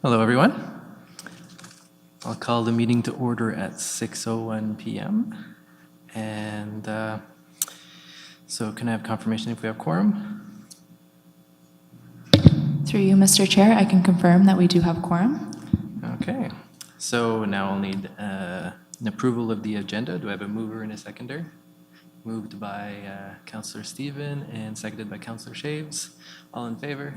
Hello, everyone. I'll call the meeting to order at 6:01 p.m. And so can I have confirmation if we have quorum? Through you, Mr. Chair, I can confirm that we do have quorum. Okay. So now I'll need an approval of the agenda. Do I have a mover and a seconder? Moved by Councillor Stephen and seconded by Councillor Shaves. All in favor?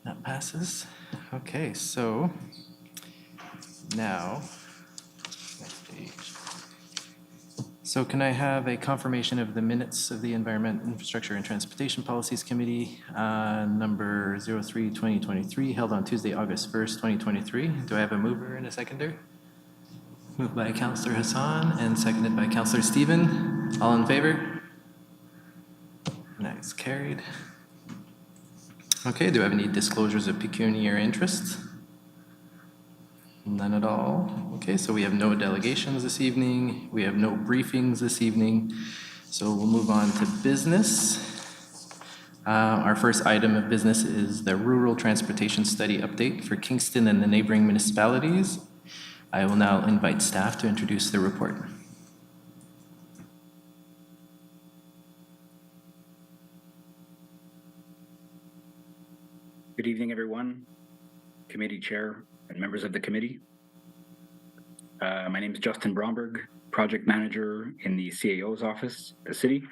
That passes. Okay, so now, next page. So can I have a confirmation of the minutes of the Environment, Infrastructure, and Transportation Policies Committee, number 03/2023, held on Tuesday, August 1st, 2023? Do I have a mover and a seconder? Moved by Councillor Hassan and seconded by Councillor Stephen. All in favor? And that is carried. Okay, do I have any disclosures of pecuniary interest? None at all. Okay, so we have no delegations this evening. We have no briefings this evening. So we'll move on to business. Our first item of business is the Rural Transportation Study Update for Kingston and the neighboring municipalities. I will now invite staff to introduce the report. Good evening, everyone, committee chair and members of the committee. My name is Justin Bromberg, project manager in the CAO's office, the city.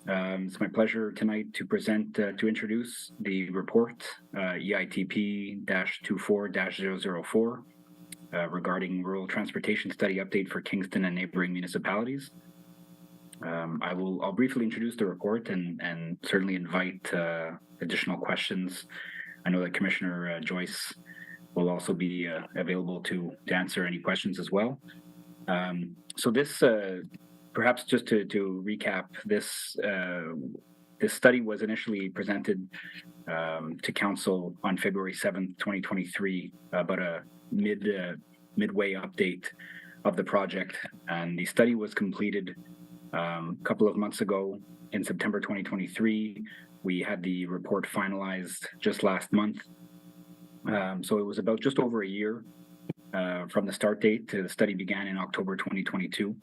It's my pleasure tonight to present, to introduce the report, EITP-24-004, regarding rural transportation study update for Kingston and neighboring municipalities. I'll briefly introduce the report and certainly invite additional questions. I know that Commissioner Joyce will also be available to answer any questions as well. So this, perhaps just to recap, this study was initially presented to Council on February 7th, 2023, about a midway update of the project, and the study was completed a couple of months ago in September 2023. We had the report finalized just last month. So it was about just over a year from the start date to the study began in October 2022.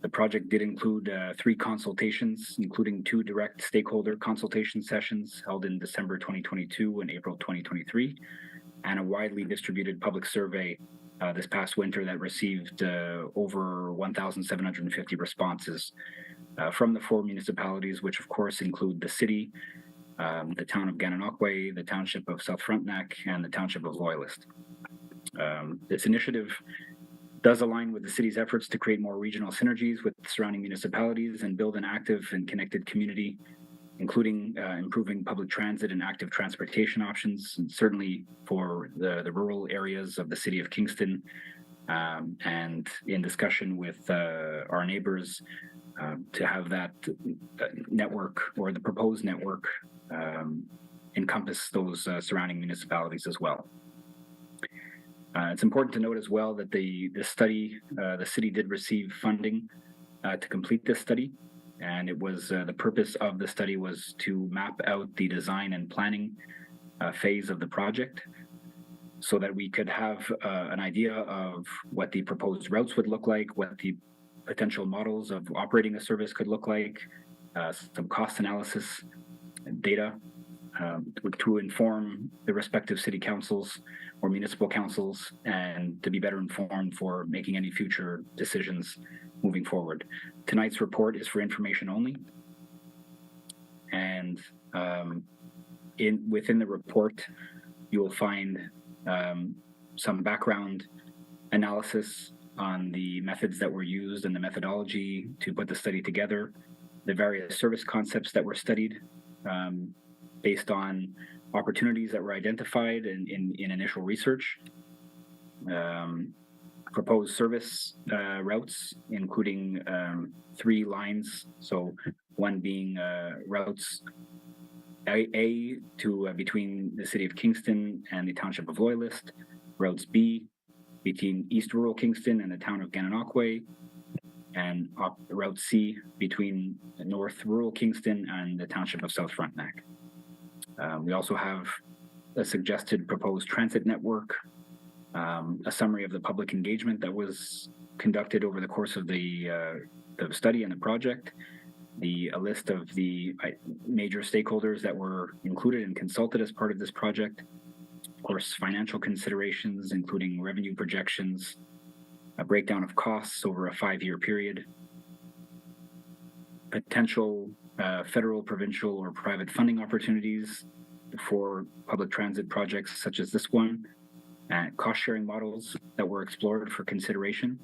The project did include 3 consultations, including 2 direct stakeholder consultation sessions held in December 2022 and April 2023, and a widely distributed public survey this past winter that received over 1,750 responses from the 4 municipalities, which of course include the city, the town of Gananoque, the township of South Frontenac, and the township of Loyalist. This initiative does align with the city's efforts to create more regional synergies with surrounding municipalities and build an active and connected community, including improving public transit and active transportation options, and certainly for the rural areas of the city of Kingston, and in discussion with our neighbors to have that network, or the proposed network, encompass those surrounding municipalities as well. It's important to note as well that the study, the city did receive funding to complete this study, and it was the purpose of the study was to map out the design and planning phase of the project, so that we could have an idea of what the proposed routes would look like, what the potential models of operating a service could look like, some cost analysis and data to inform the respective city councils or municipal councils, and to be better informed for making any future decisions moving forward. Tonight's report is for information only, and within the report you will find some background analysis on the methods that were used and the methodology to put the study together, the various service concepts that were studied based on opportunities that were identified in initial research, proposed service routes, including 3 lines. So one being routes A to between the city of Kingston and the township of Loyalist, routes B between East Rural Kingston and the town of Gananoque, and route C between North Rural Kingston and the township of South Frontenac. We also have a suggested proposed transit network, a summary of the public engagement that was conducted over the course of the study and the project, a list of the major stakeholders that were included and consulted as part of this project, of course, financial considerations, including revenue projections, a breakdown of costs over a 5-year period, potential federal, provincial, or private funding opportunities for public transit projects such as this one, and cost-sharing models that were explored for consideration,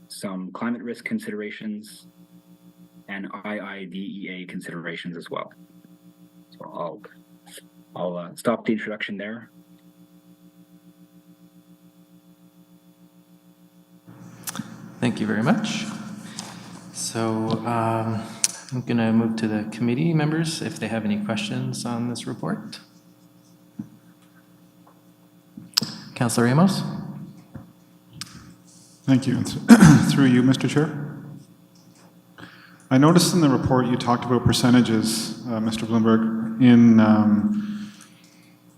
some climate risk considerations, and IIDEA considerations as well. So I'll stop the introduction there. Thank you very much. So I'm going to move to the committee members if they have any questions on this report. Councillor Amos? Thank you. Through you, Mr. Chair. I noticed in the report you talked about percentages, Mr. Bloomberg, in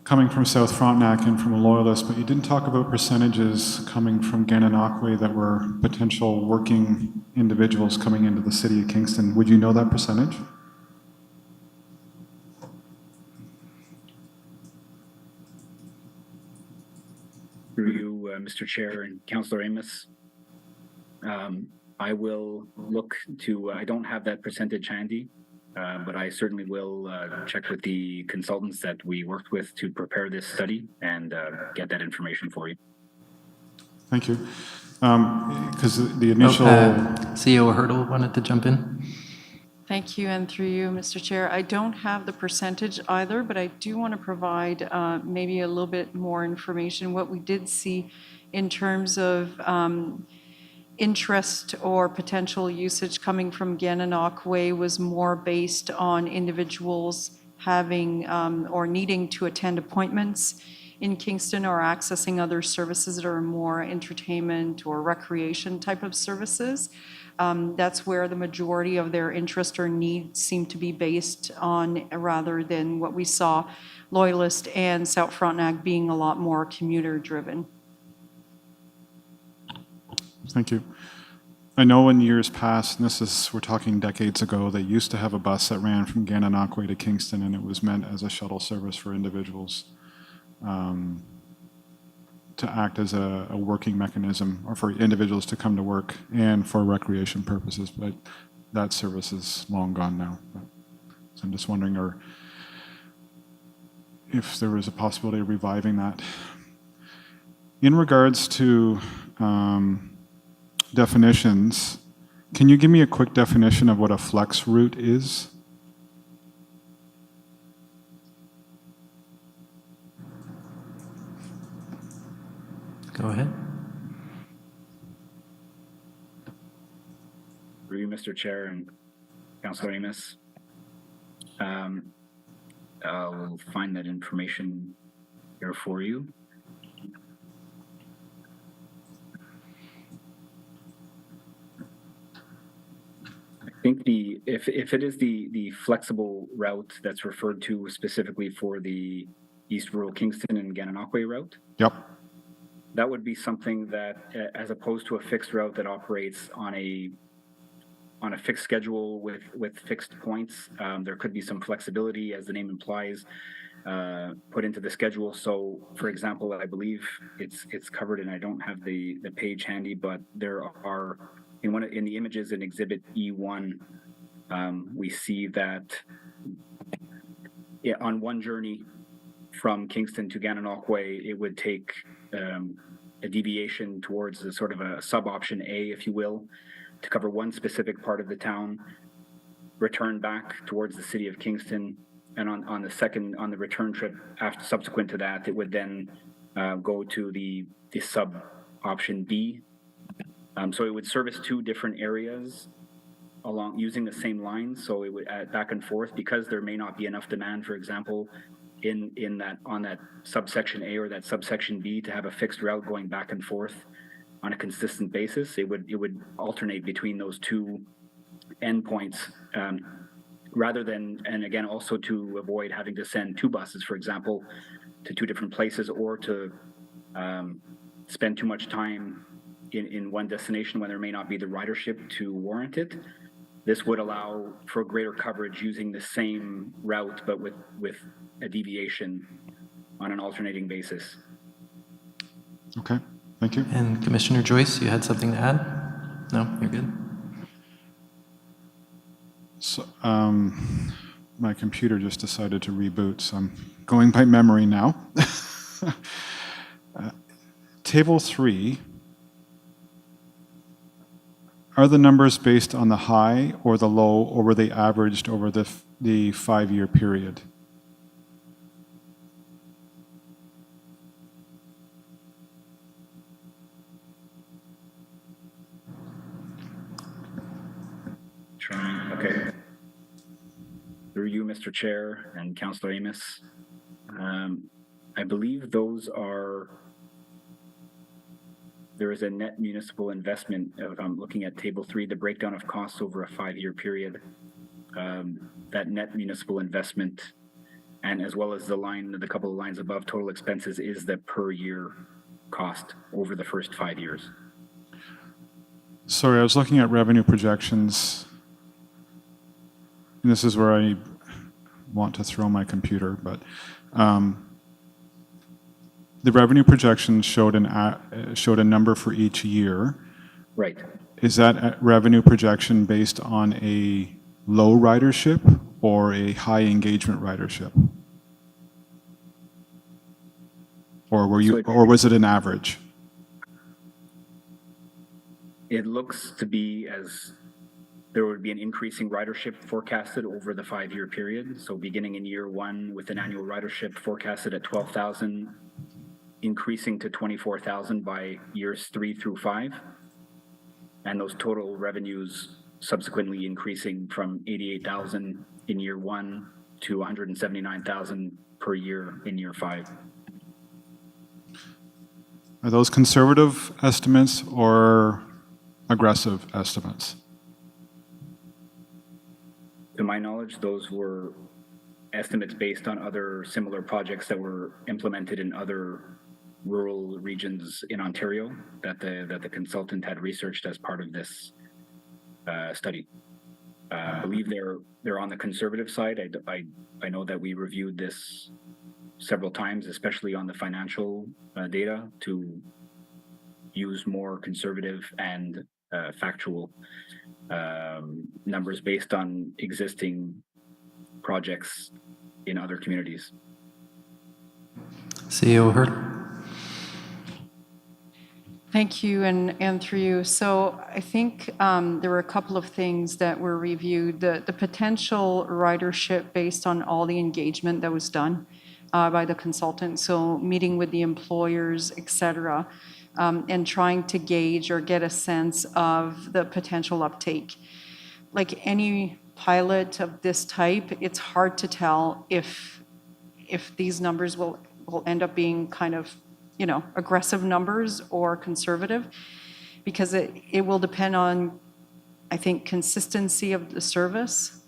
coming from South Frontenac and from a loyalist, but you didn't talk about percentages coming from Gananoque that were potential working individuals coming into the city of Kingston. Would you know that percentage? Through you, Mr. Chair and Councillor Amos, I will look to, I don't have that percentage handy, but I certainly will check with the consultants that we worked with to prepare this study and get that information for you. Thank you. Because the initial... CEO Hurdle wanted to jump in. Thank you, and through you, Mr. Chair. I don't have the percentage either, but I do want to provide maybe a little bit more information. What we did see in terms of interest or potential usage coming from Gananoque Way was more based on individuals having or needing to attend appointments in Kingston or accessing other services that are more entertainment or recreation type of services. That's where the majority of their interest or need seemed to be based on, rather than what we saw Loyalist and South Frontenac being a lot more commuter driven. Thank you. I know in years past, and we're talking decades ago, they used to have a bus that ran from Gananoque Way to Kingston, and it was meant as a shuttle service for individuals to act as a working mechanism, or for individuals to come to work and for recreation purposes, but that service is long gone now. So I'm just wondering if there was a possibility of reviving that. In regards to definitions, can you give me a quick definition of what a flex route is? Go ahead. Through you, Mr. Chair and Councillor Amos. I'll find that information here for you. I think if it is the flexible route that's referred to specifically for the East Rural Kingston and Gananoque Way route. Yep. That would be something that, as opposed to a fixed route that operates on a fixed schedule with fixed points, there could be some flexibility, as the name implies, put into the schedule. So, for example, I believe it's covered, and I don't have the page handy, but there are in the images in Exhibit E1, we see that on one journey from Kingston to Gananoque Way, it would take a deviation towards a sort of a sub-option A, if you will, to cover one specific part of the town, return back towards the city of Kingston, and on the return trip subsequent to that, it would then go to the sub-option B. So it would service two different areas along using the same lines. So it would back and forth, because there may not be enough demand, for example, on that subsection A or that subsection B to have a fixed route going back and forth on a consistent basis. It would alternate between those two endpoints rather than, and again, also to avoid having to send two buses, for example, to two different places, or to spend too much time in one destination when there may not be the ridership to warrant it. This would allow for greater coverage using the same route, but with a deviation on an alternating basis. Okay, thank you. And Commissioner Joyce, you had something to add? No, you're good? So, my computer just decided to reboot, so I'm going by memory now. Table 3, are the numbers based on the high or the low, or were they averaged over the 5-year period? Okay. Through you, Mr. Chair and Councillor Amos, I believe those are, there is a net municipal investment. I'm looking at table 3, the breakdown of costs over a 5-year period. That net municipal investment, and as well as the couple of lines above, total expenses, is the per year cost over the first 5 years. Sorry, I was looking at revenue projections. And this is where I want to throw my computer, but the revenue projections showed a number for each year. Right. Is that revenue projection based on a low ridership or a high engagement ridership? Or was it an average? It looks to be as there would be an increasing ridership forecasted over the 5-year period. So beginning in year 1 with an annual ridership forecasted at 12,000, increasing to 24,000 by years 3 through 5. And those total revenues subsequently increasing from 88,000 in year 1 to 179,000 per year in year 5. Are those conservative estimates or aggressive estimates? To my knowledge, those were estimates based on other similar projects that were implemented in other rural regions in Ontario that the consultant had researched as part of this study. I believe they're on the conservative side. I know that we reviewed this several times, especially on the financial data, to use more conservative and factual numbers based on existing projects in other communities. CEO Hurd. Thank you, and through you. So I think there were a couple of things that were reviewed. The potential ridership based on all the engagement that was done by the consultant, so meeting with the employers, et cetera, and trying to gauge or get a sense of the potential uptake. Like any pilot of this type, it's hard to tell if these numbers will end up being kind of, aggressive numbers or conservative, because it will depend on, I think, consistency of the service.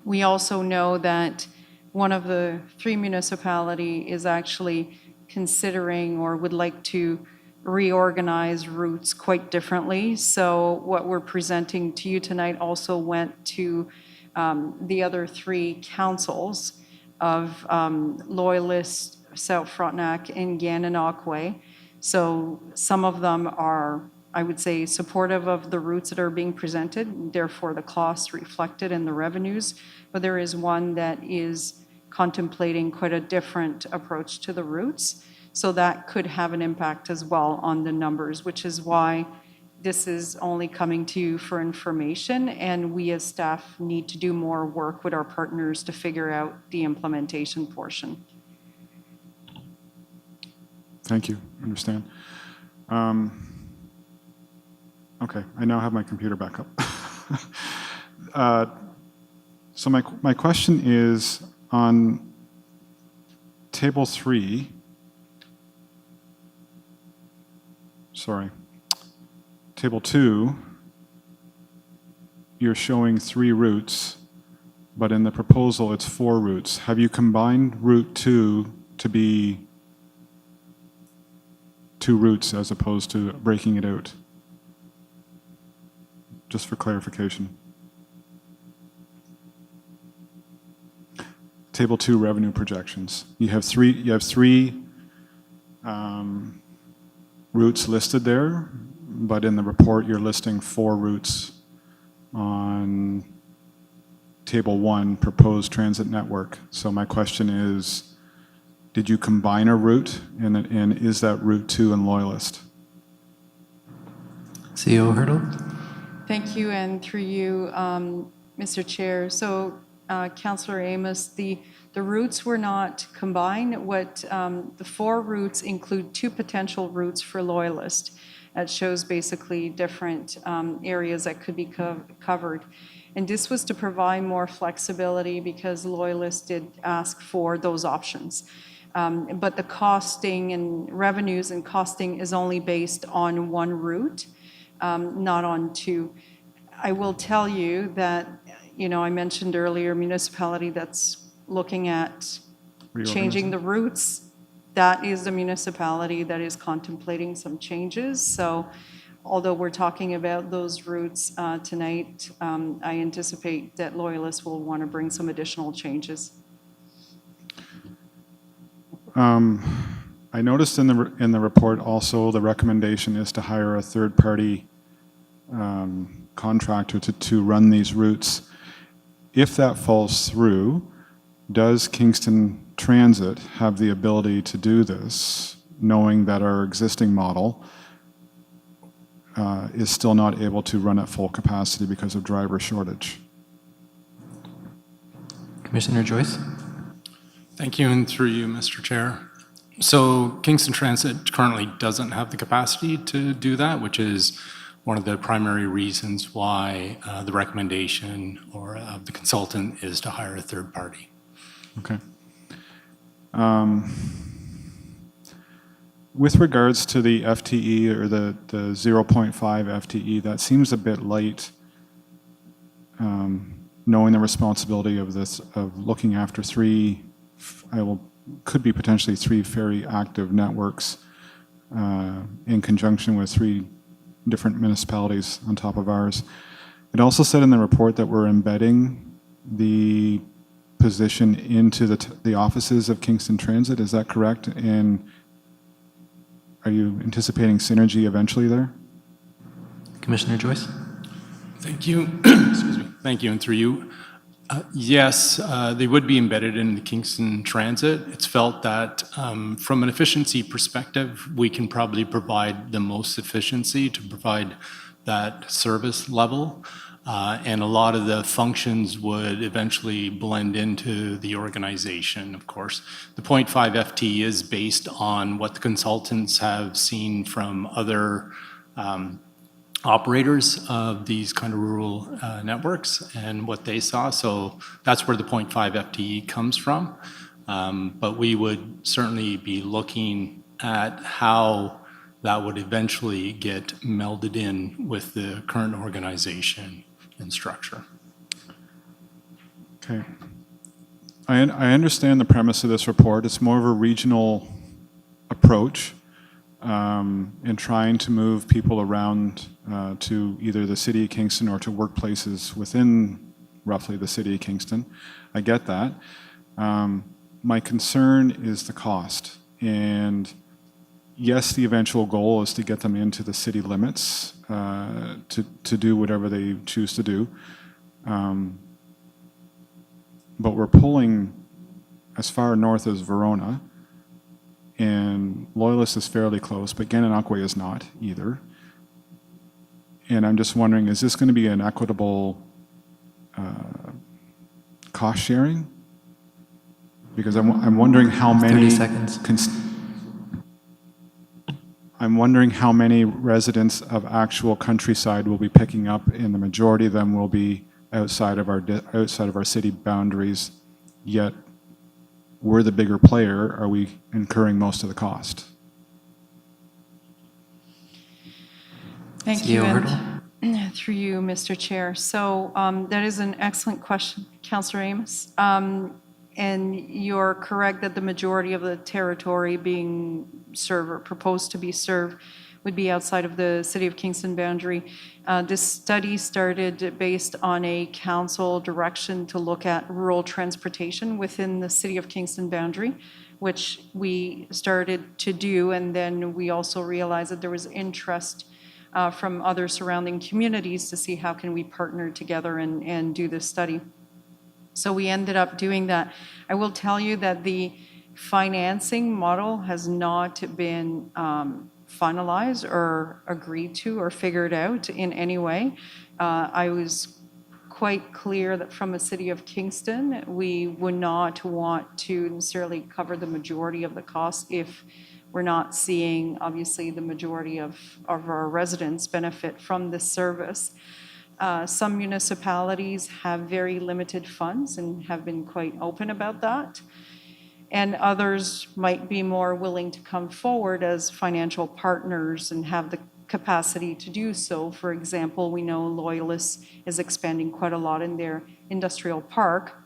We also know that one of the 3 municipality is actually considering or would like to reorganize routes quite differently. So what we're presenting to you tonight also went to the other 3 councils of Loyalist, South Frontenac, and Gananoque. So some of them are, I would say, supportive of the routes that are being presented, therefore the costs reflected in the revenues. But there is one that is contemplating quite a different approach to the routes. So that could have an impact as well on the numbers, which is why this is only coming to you for information. And we as staff need to do more work with our partners to figure out the implementation portion. Thank you. I understand. Okay, I now have my computer back up. So my question is on table 3. Sorry. Table 2, you're showing 3 routes but in the proposal, it's 4 routes. Have you combined Route 2 to be 2 routes as opposed to breaking it out? Just for clarification. Table 2 revenue projections. You have three routes listed there, but in the report, you're listing 4 routes on Table 1, proposed transit network. So my question is, did you combine a route, and is that Route 2 in Loyalist? CEO Hurdle? Thank you, and through you, Mr. Chair. So, Councillor Amos, the routes were not combined. The 4 routes include 2 potential routes for Loyalist. That shows basically different areas that could be covered. And this was to provide more flexibility because Loyalist did ask for those options. But the costing and revenues and costing is only based on 1 route, not on 2. I will tell you that, I mentioned earlier, municipality that's looking at changing the routes, that is the municipality that is contemplating some changes. So although we're talking about those routes tonight, I anticipate that Loyalists will want to bring some additional changes. I noticed in the report also the recommendation is to hire a third-party contractor to run these routes. If that falls through, does Kingston Transit have the ability to do this, knowing that our existing model is still not able to run at full capacity because of driver shortage? Commissioner Joyce? Thank you, and through you, Mr. Chair. So Kingston Transit currently doesn't have the capacity to do that, which is one of the primary reasons why the recommendation of the consultant is to hire a third party. Okay. With regards to the FTE or the 0.5 FTE, that seems a bit light, knowing the responsibility of this, of looking after could be potentially 3 very active networks in conjunction with 3 different municipalities on top of ours. It also said in the report that we're embedding the position into the offices of Kingston Transit. Is that correct? And are you anticipating synergy eventually there? Commissioner Joyce? Thank you. Excuse me. Thank you, and through you. Yes, they would be embedded in the Kingston Transit. It's felt that from an efficiency perspective, we can probably provide the most efficiency to provide that service level. And a lot of the functions would eventually blend into the organization, of course. The 0.5 FT is based on what the consultants have seen from other operators of these kind of rural networks and what they saw. So that's where the 0.5 FTE comes from. But we would certainly be looking at how that would eventually get melded in with the current organization and structure. Okay. I understand the premise of this report. It's more of a regional approach in trying to move people around to either the city of Kingston or to workplaces within roughly the city of Kingston. I get that. My concern is the cost. And yes, the eventual goal is to get them into the city limits to do whatever they choose to do. But we're pulling as far north as Verona, and Loyalist is fairly close, but Gananoque is not either. And I'm just wondering, is this going to be an equitable cost sharing? Because I'm wondering how many 30 seconds. I'm wondering how many residents of actual countryside will be picking up, and the majority of them will be outside of our city boundaries. Yet, we're the bigger player. Are we incurring most of the cost? Thank CEO you. Hurdle? Through you, Mr. Chair. So that is an excellent question, Councillor Amos. And you're correct that the majority of the territory being served or proposed to be served would be outside of the City of Kingston boundary. This study started based on a council direction to look at rural transportation within the City of Kingston boundary, which we started to do, and then we also realized that there was interest from other surrounding communities to see how can we partner together and do this study. So we ended up doing that. I will tell you that the financing model has not been finalized or agreed to or figured out in any way. I was quite clear that from a City of Kingston, we would not want to necessarily cover the majority of the costs if we're not seeing, obviously, the majority of our residents benefit from this service. Some municipalities have very limited funds and have been quite open about that. And others might be more willing to come forward as financial partners and have the capacity to do so. For example, we know Loyalist is expanding quite a lot in their industrial park.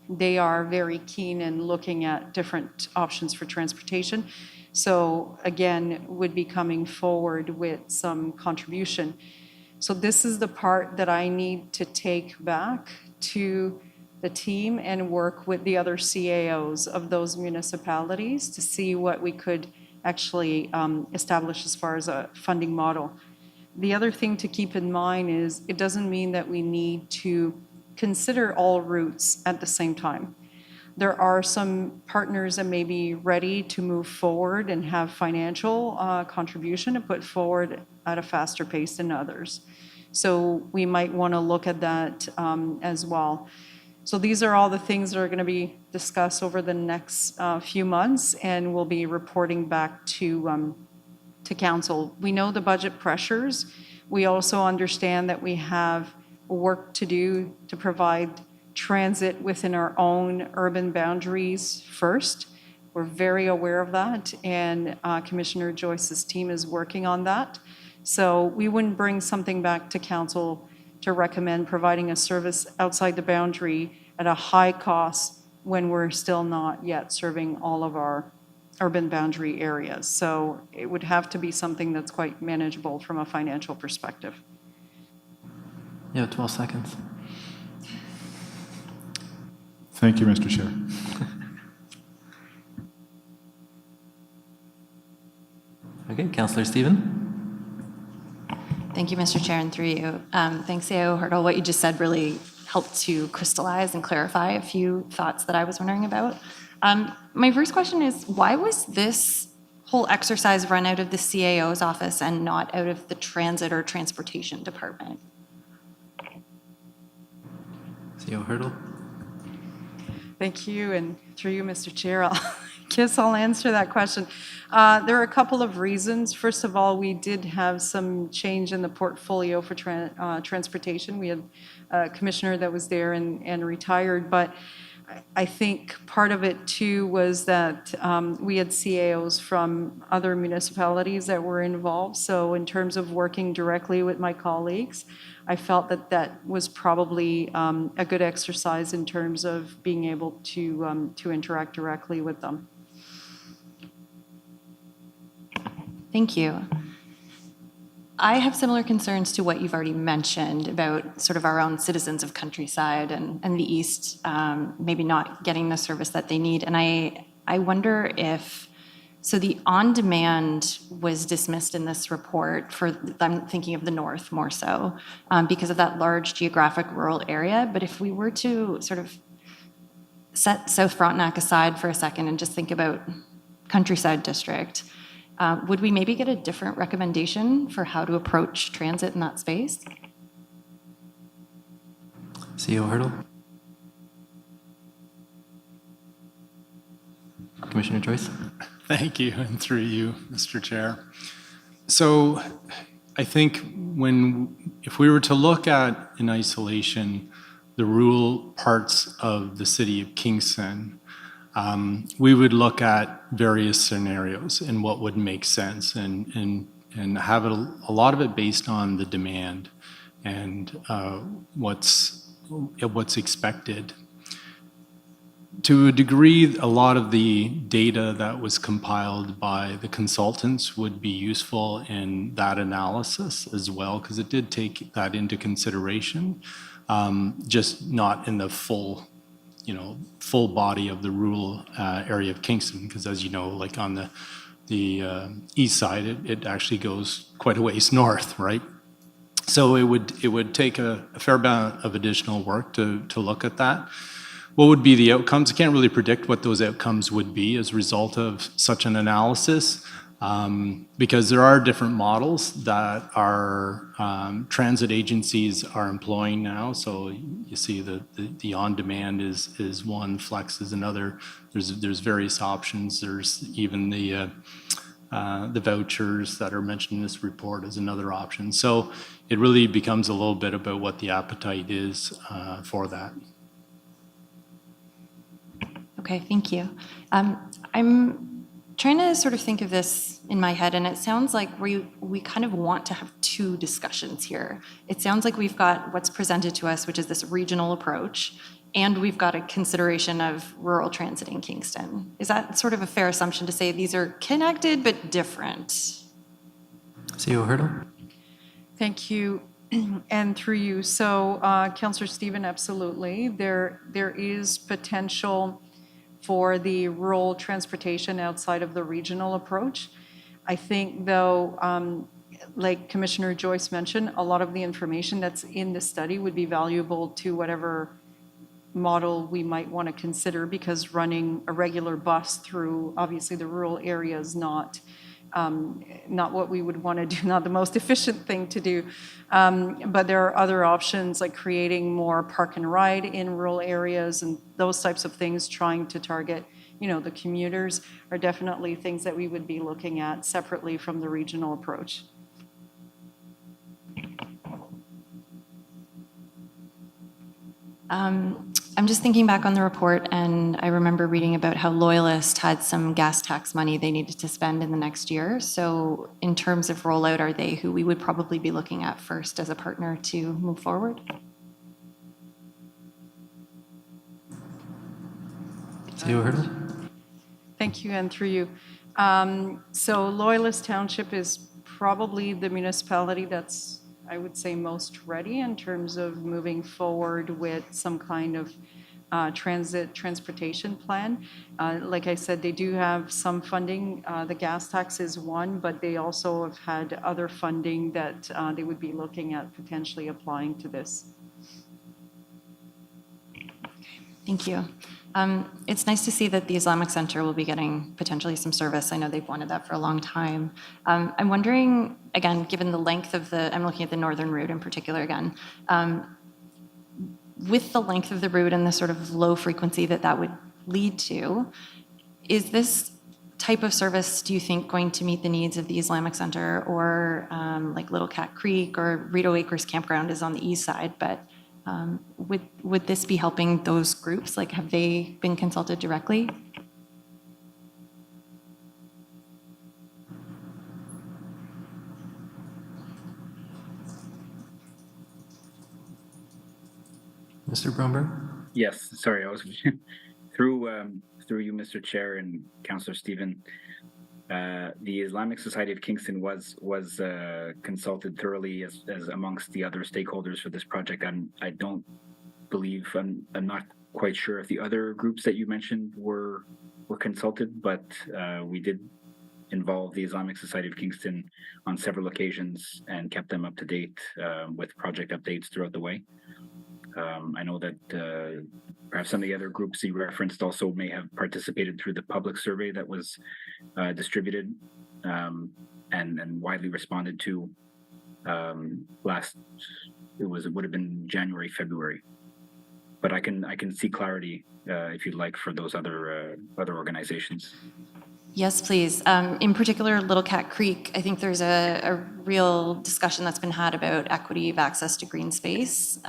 They are very keen in looking at different options for transportation. So again, would be coming forward with some contribution. So this is the part that I need to take back to the team and work with the other CAOs of those municipalities to see what we could actually establish as far as a funding model. The other thing to keep in mind is it doesn't mean that we need to consider all routes at the same time. There are some partners that may be ready to move forward and have financial contribution to put forward at a faster pace than others. So we might want to look at that as well. So these are all the things that are going to be discussed over the next few months, and we'll be reporting back to council. We know the budget pressures. We also understand that we have work to do to provide transit within our own urban boundaries first. We're very aware of that, and Commissioner Joyce's team is working on that. So we wouldn't bring something back to council to recommend providing a service outside the boundary at a high cost when we're still not yet serving all of our urban boundary areas. So it would have to be something that's quite manageable from a financial perspective. You have 12 seconds. Thank you, Mr. Chair. Okay, Councillor Stephen. Thank you, Mr. Chair, and through you. Thanks, AO Hurdle. What you just said really helped to crystallize and clarify a few thoughts that I was wondering about. My first question is, why was this whole exercise run out of the CAO's office and not out of the Transit or Transportation Department? CEO Hurdle. Thank you, and through you, Mr. Chair, I'll answer that question. There are a couple of reasons. First of all, we did have some change in the portfolio for transportation. We had a commissioner that was there and retired, but I think part of it too was that we had CAOs from other municipalities that were involved. So in terms of working directly with my colleagues, I felt that that was probably a good exercise in terms of being able to interact directly with them. Thank you. I have similar concerns to what you've already mentioned about sort of our own citizens of Countryside and the East maybe not getting the service that they need. And I wonder if, so the on-demand was dismissed in this report for, I'm thinking of the North more so, because of that large geographic rural area. But if we were to sort of set South Frontenac aside for a second and just think about Countryside District, would we maybe get a different recommendation for how to approach transit in that space? CEO Hurdle. Commissioner Joyce. Thank you, and through you, Mr. Chair. So I think if we were to look at in isolation the rural parts of the city of Kingston, we would look at various scenarios and what would make sense and have it, a lot of it based on the demand. and what's expected. To a degree, a lot of the data that was compiled by the consultants would be useful in that analysis as well, because it did take that into consideration, just not in the full body of the rural area of Kingston, because as you know, like on the east side, it actually goes quite a ways north, right? So it would take a fair amount of additional work to look at that. What would be the outcomes? I can't really predict what those outcomes would be as a result of such an analysis, because there are different models that our transit agencies are employing now. So you see the on-demand is one, flex is another. There's various options. There's even the vouchers that are mentioned in this report as another option. So it really becomes a little bit about what the appetite is for that. Okay, thank you. I'm trying to sort of think of this in my head, and it sounds like we kind of want to have two discussions here. It sounds like we've got what's presented to us, which is this regional approach, and we've got a consideration of rural transit in Kingston. Is that sort of a fair assumption to say these are connected but different? CEO Hurdle? Thank you, and through you. So, Councillor Stephen, absolutely. There is potential for the rural transportation outside of the regional approach. I think, though, like Commissioner Joyce mentioned, a lot of the information that's in the study would be valuable to whatever model we might want to consider, because running a regular bus through, obviously, the rural area is not what we would want to do, not the most efficient thing to do. But there are other options like creating more park and ride in rural areas and those types of things, trying to target, the commuters are definitely things that we would be looking at separately from the regional approach. I'm just thinking back on the report, and I remember reading about how Loyalist had some gas tax money they needed to spend in the next year. So in terms of rollout, are they who we would probably be looking at first as a partner to move forward? CEO Hurdle? Thank you, and through you. So Loyalist Township is probably the municipality that's, I would say, most ready in terms of moving forward with some kind of transportation plan. Like I said, they do have some funding. The gas tax is one, but they also have had other funding that they would be looking at potentially applying to this. Thank you. It's nice to see that the Islamic Center will be getting potentially some service. I know they've wanted that for a long time. I'm wondering, again, given the length of I'm looking at the northern route in particular again, with the length of the route and the sort of low frequency that would lead to, is this type of service, do you think, going to meet the needs of the Islamic Center, or like Little Cat Creek or Rito Acres Campground is on the east side, but would this be helping those groups? Like, have they been consulted directly? Mr. Bromberg? Yes, sorry, I was through you, Mr. Chair, and Councillor Stephen. The Islamic Society of Kingston was consulted thoroughly as amongst the other stakeholders for this project. I don't believe, I'm not quite sure if the other groups that you mentioned were consulted, but we did involve the Islamic Society of Kingston on several occasions and kept them up to date with project updates throughout the way. I know that perhaps some of the other groups you referenced also may have participated through the public survey that was distributed and widely responded to it would have been January, February. But I can see clarity if you'd like for those other organizations. Yes, please. In particular, Little Cat Creek, I think there's a real discussion that's been had about equity of access to green space,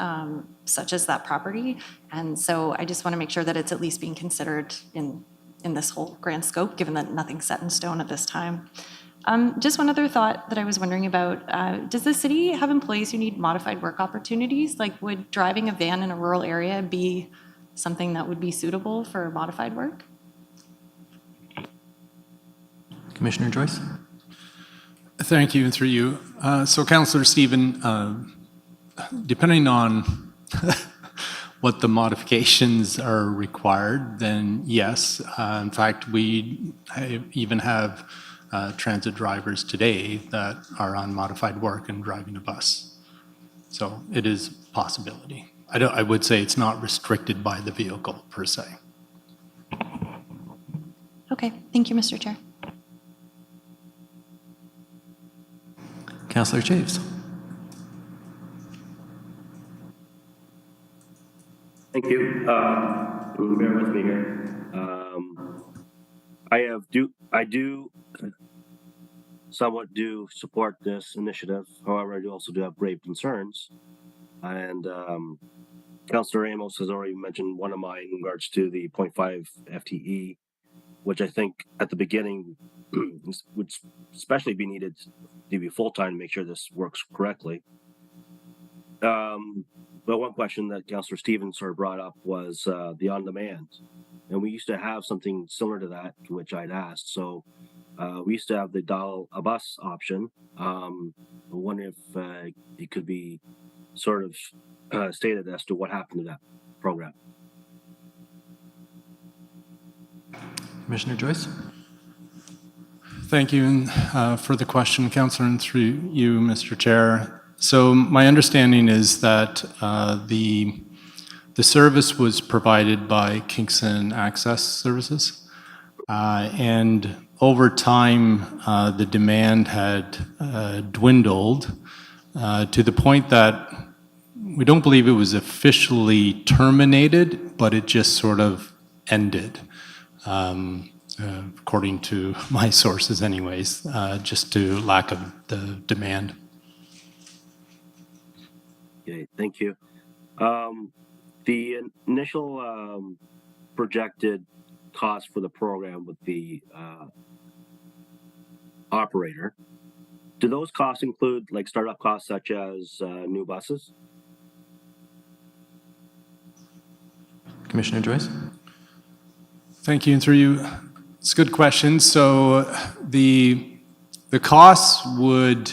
such as that property. And so I just want to make sure that it's at least being considered in this whole grand scope, given that nothing's set in stone at this time. Just one other thought that I was wondering about. Does the city have employees who need modified work opportunities? Like, would driving a van in a rural area be something that would be suitable for modified work? Commissioner Joyce? Thank you, and through you. So Councillor Stephen, depending on what the modifications are required, then yes. In fact, we even have transit drivers today that are on modified work and driving a bus. So it is a possibility. I would say it's not restricted by the vehicle per se. Okay, thank you, Mr. Chair. Councillor Chaves? Thank you. Bear with me here. I do somewhat support this initiative. However, I do also have grave concerns. And Councillor Amos has already mentioned one of mine in regards to the 0.5 FTE, which I think at the beginning would especially be needed to be full-time to make sure this works correctly. But one question that Councillor Stevens sort of brought up was the on-demand. And we used to have something similar to that, which I'd asked. So we used to have the dial a bus option. I wonder if it could be sort of stated as to what happened to that program. Commissioner Joyce? Thank you for the question, Councillor, and through you, Mr. Chair. So my understanding is that the service was provided by Kingston Access Services, and over time the demand had dwindled to the point that we don't believe it was officially terminated, but it just sort of ended. According to my sources anyways, just to lack of the demand. Okay, thank you. The initial projected cost for the program with the operator, do those costs include like startup costs such as new buses? Commissioner Joyce? Thank you, and through you. It's a good question. So the costs would,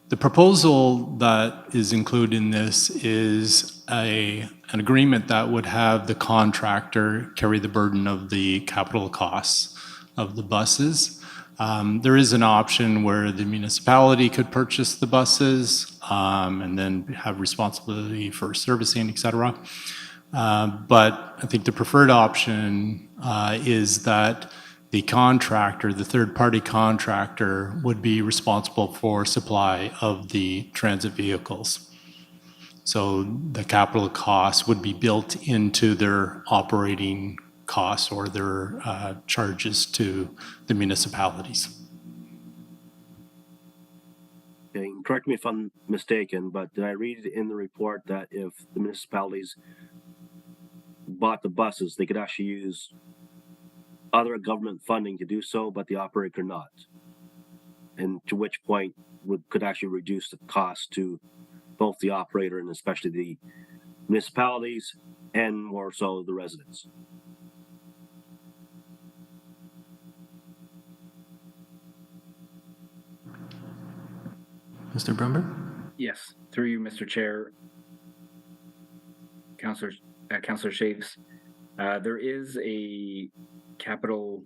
the proposal that is included in this is an agreement that would have the contractor carry the burden of the capital costs of the buses. There is an option where the municipality could purchase the buses and then have responsibility for servicing, et cetera. But I think the preferred option is that the contractor, the third-party contractor, would be responsible for supply of the transit vehicles. So the capital costs would be built into their operating costs or their charges to the municipalities. Okay, correct me if I'm mistaken, but did I read in the report that if the municipalities bought the buses, they could actually use other government funding to do so, but the operator could not? And to which point could actually reduce the cost to both the operator and especially the municipalities and more so the residents. Mr. Brumberg? Yes, through you, Mr. Chair. Councillor Shaves, there is a capital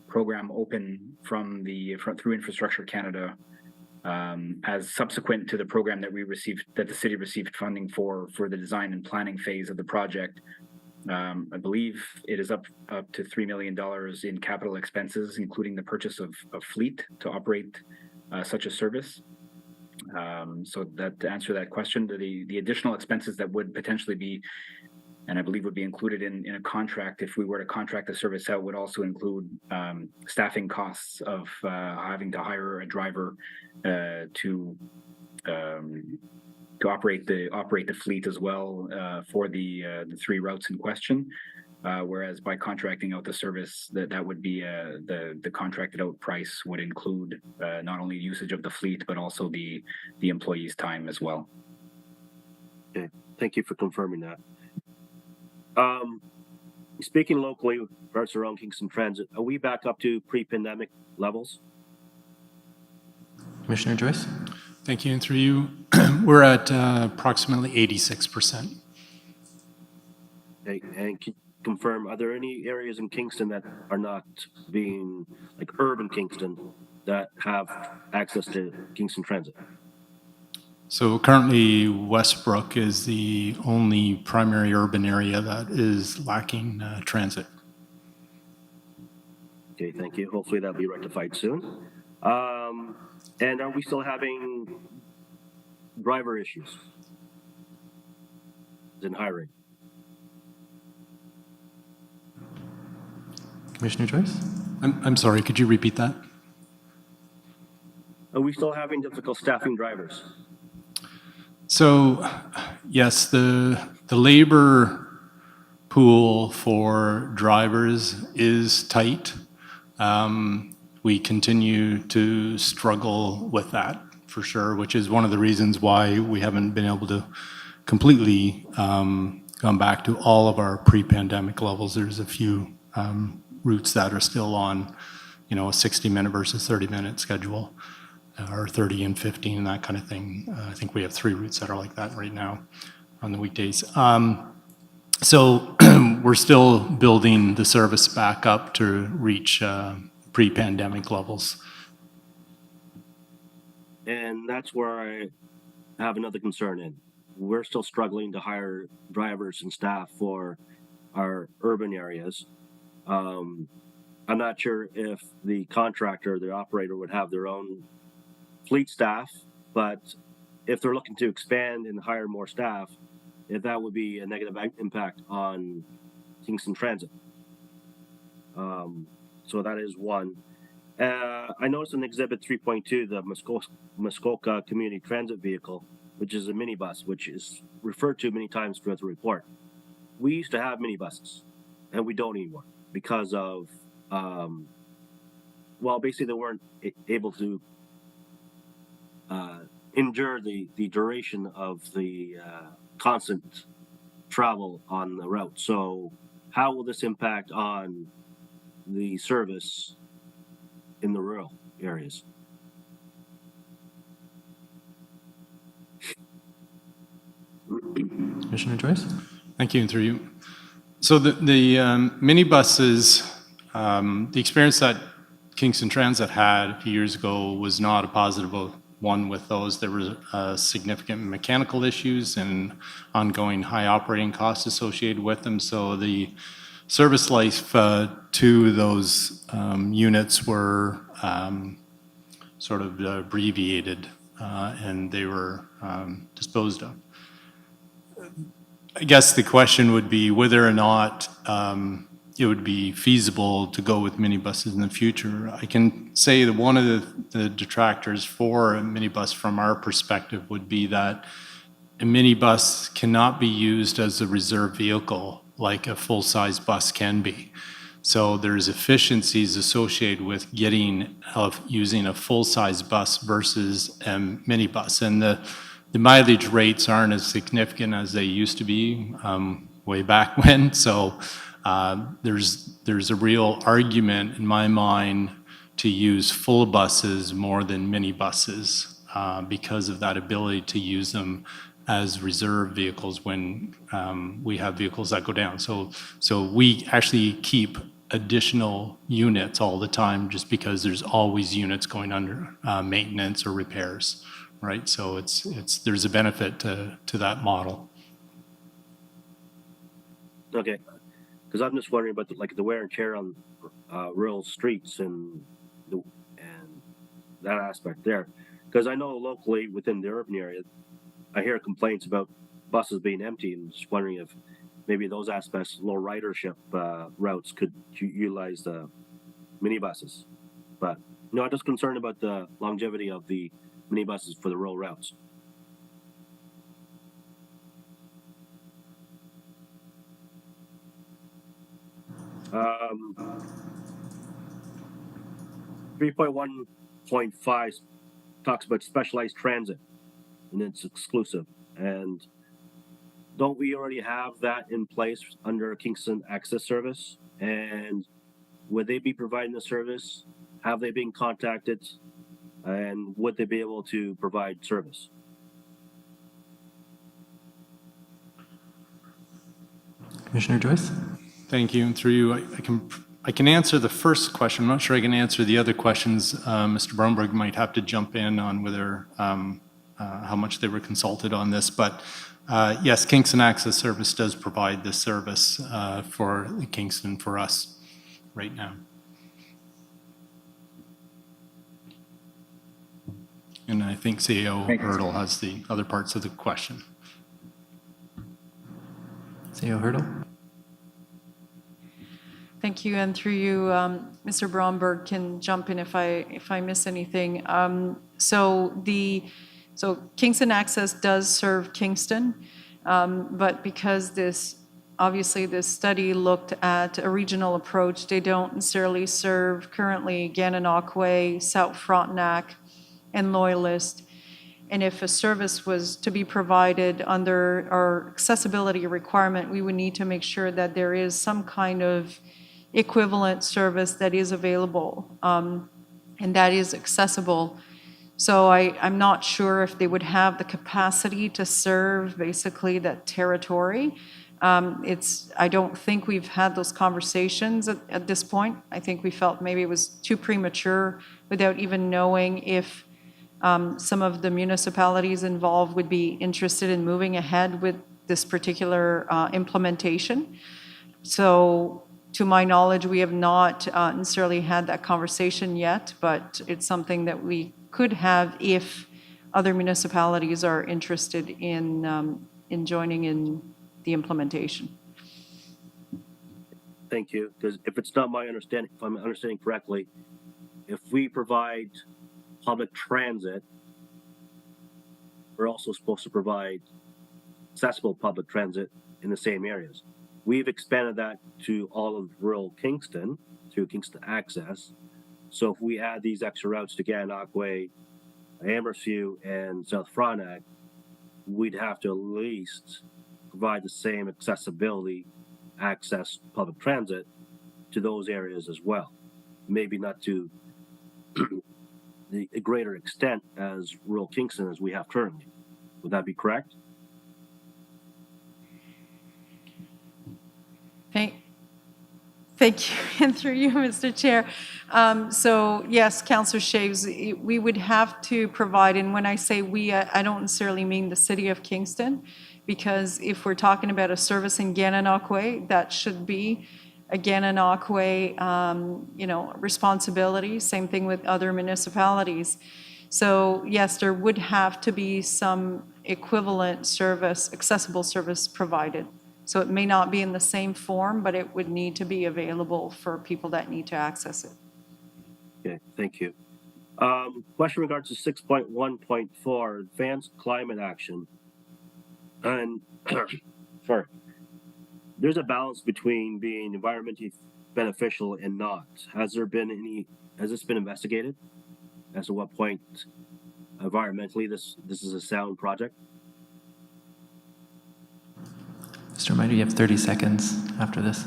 program open through Infrastructure Canada as subsequent to the program that the city received funding for the design and planning phase of the project. I believe it is up to $3 million in capital expenses, including the purchase of fleet to operate such a service. So that to answer that question, the additional expenses that would potentially be, and I believe would be included in a contract if we were to contract the service out, would also include staffing costs of having to hire a driver to operate the fleet as well for the 3 routes in question. whereas by contracting out the service, that would be the contracted out price would include not only usage of the fleet but also the employees' time as well. Okay, thank you for confirming that. Speaking locally, regards around Kingston Transit, are we back up to pre-pandemic levels? Commissioner Joyce? Thank you, and through you, we're at approximately 86%. Okay, and can you confirm, are there any areas in Kingston that are not being, like urban Kingston, that have access to Kingston Transit? So currently, Westbrook is the only primary urban area that is lacking transit. Okay, thank you. Hopefully that'll be rectified soon. And are we still having driver issues in hiring? Commissioner Joyce? I'm sorry, could you repeat that? Are we still having difficult staffing drivers? So, yes, the labor pool for drivers is tight. We continue to struggle with that for sure, which is one of the reasons why we haven't been able to completely come back to all of our pre-pandemic levels. There's a few routes that are still on, a 60-minute versus 30-minute schedule, or 30 and 15 and that kind of thing. I think we have 3 routes that are like that right now on the weekdays. So we're still building the service back up to reach pre-pandemic levels. And that's where I have another concern in. We're still struggling to hire drivers and staff for our urban areas. I'm not sure if the contractor, the operator would have their own fleet staff, but if they're looking to expand and hire more staff, if that would be a negative impact on Kingston Transit. So that is one. I noticed in Exhibit 3.2, the Muskoka Community Transit Vehicle, which is a minibus, which is referred to many times throughout the report. We used to have minibuses, and we don't anymore because of, basically they weren't able to endure the duration of the constant travel on the route. So how will this impact on the service in the rural areas? Commissioner Joyce? Thank you, and through you. So the minibuses, the experience that Kingston Transit had a few years ago was not a positive one with those. There were significant mechanical issues and ongoing high operating costs associated with them. So the service life to those units were sort of abbreviated and they were disposed of. I guess the question would be whether or not it would be feasible to go with minibuses in the future. I can say that one of the detractors for a minibus from our perspective would be that a minibus cannot be used as a reserve vehicle like a full-size bus can be. So there's efficiencies associated with using a full-size bus versus a minibus. And the mileage rates aren't as significant as they used to be way back when. So there's a real argument in my mind to use full buses more than minibuses because of that ability to use them as reserve vehicles when we have vehicles that go down. So we actually keep additional units all the time just because there's always units going under maintenance or repairs, right? So there's a benefit to that model. Okay, because I'm just wondering about the wear and tear on rural streets and that aspect there. Because I know locally within the urban area, I hear complaints about buses being empty, and just wondering if maybe those aspects, low ridership routes, could utilize the minibuses. But no, I'm just concerned about the longevity of the minibuses for the rural routes. 3.1.5 talks about specialized transit, and it's exclusive. And don't we already have that in place under Kingston Access Service? And would they be providing the service? Have they been contacted? And would they be able to provide service? Commissioner Joyce? Thank you. And through you, I can answer the first question. I'm not sure I can answer the other questions. Mr. Bromberg might have to jump in on whether how much they were consulted on this. But yes, Kingston Access Service does provide this service for Kingston for us right now. And I think CEO Hurdle has the other parts of the question. CEO Hurdle? Thank you, and through you, Mr. Bromberg can jump in if I miss anything. So Kingston Access does serve Kingston, but because obviously this study looked at a regional approach, they don't necessarily serve currently Gananoque, South Frontenac, and Loyalist. And if a service was to be provided under our accessibility requirement, we would need to make sure that there is some kind of equivalent service that is available and that is accessible. So I'm not sure if they would have the capacity to serve basically that territory. I don't think we've had those conversations at this point. I think we felt maybe it was too premature without even knowing if some of the municipalities involved would be interested in moving ahead with this particular implementation. So to my knowledge, we have not necessarily had that conversation yet, but it's something that we could have if other municipalities are interested in joining in the implementation. Thank you. Because if it's not my understanding, if I'm understanding correctly, if we provide public transit, we're also supposed to provide accessible public transit in the same areas. We've expanded that to all of rural Kingston through Kingston Access. So if we add these extra routes to Gananoque, Amherstview, and South Frontenac, we'd have to at least provide the same accessibility access public transit to those areas as well. Maybe not to a greater extent as rural Kingston as we have currently. Would that be correct? Thank you, and through you, Mr. Chair. So yes, Councillor Shaves, we would have to provide, and when I say we, I don't necessarily mean the city of Kingston, because if we're talking about a service in Gananoque, that should be a Gananoque, responsibility. Same thing with other municipalities. So yes, there would have to be some equivalent service, accessible service provided. So it may not be in the same form, but it would need to be available for people that need to access it. Okay, thank you. Question in regards to 6.1.4, advanced climate action. And sorry, there's a balance between being environmentally beneficial and not. Has this been investigated as to what point environmentally this is a sound project? Just a reminder, you have 30 seconds after this.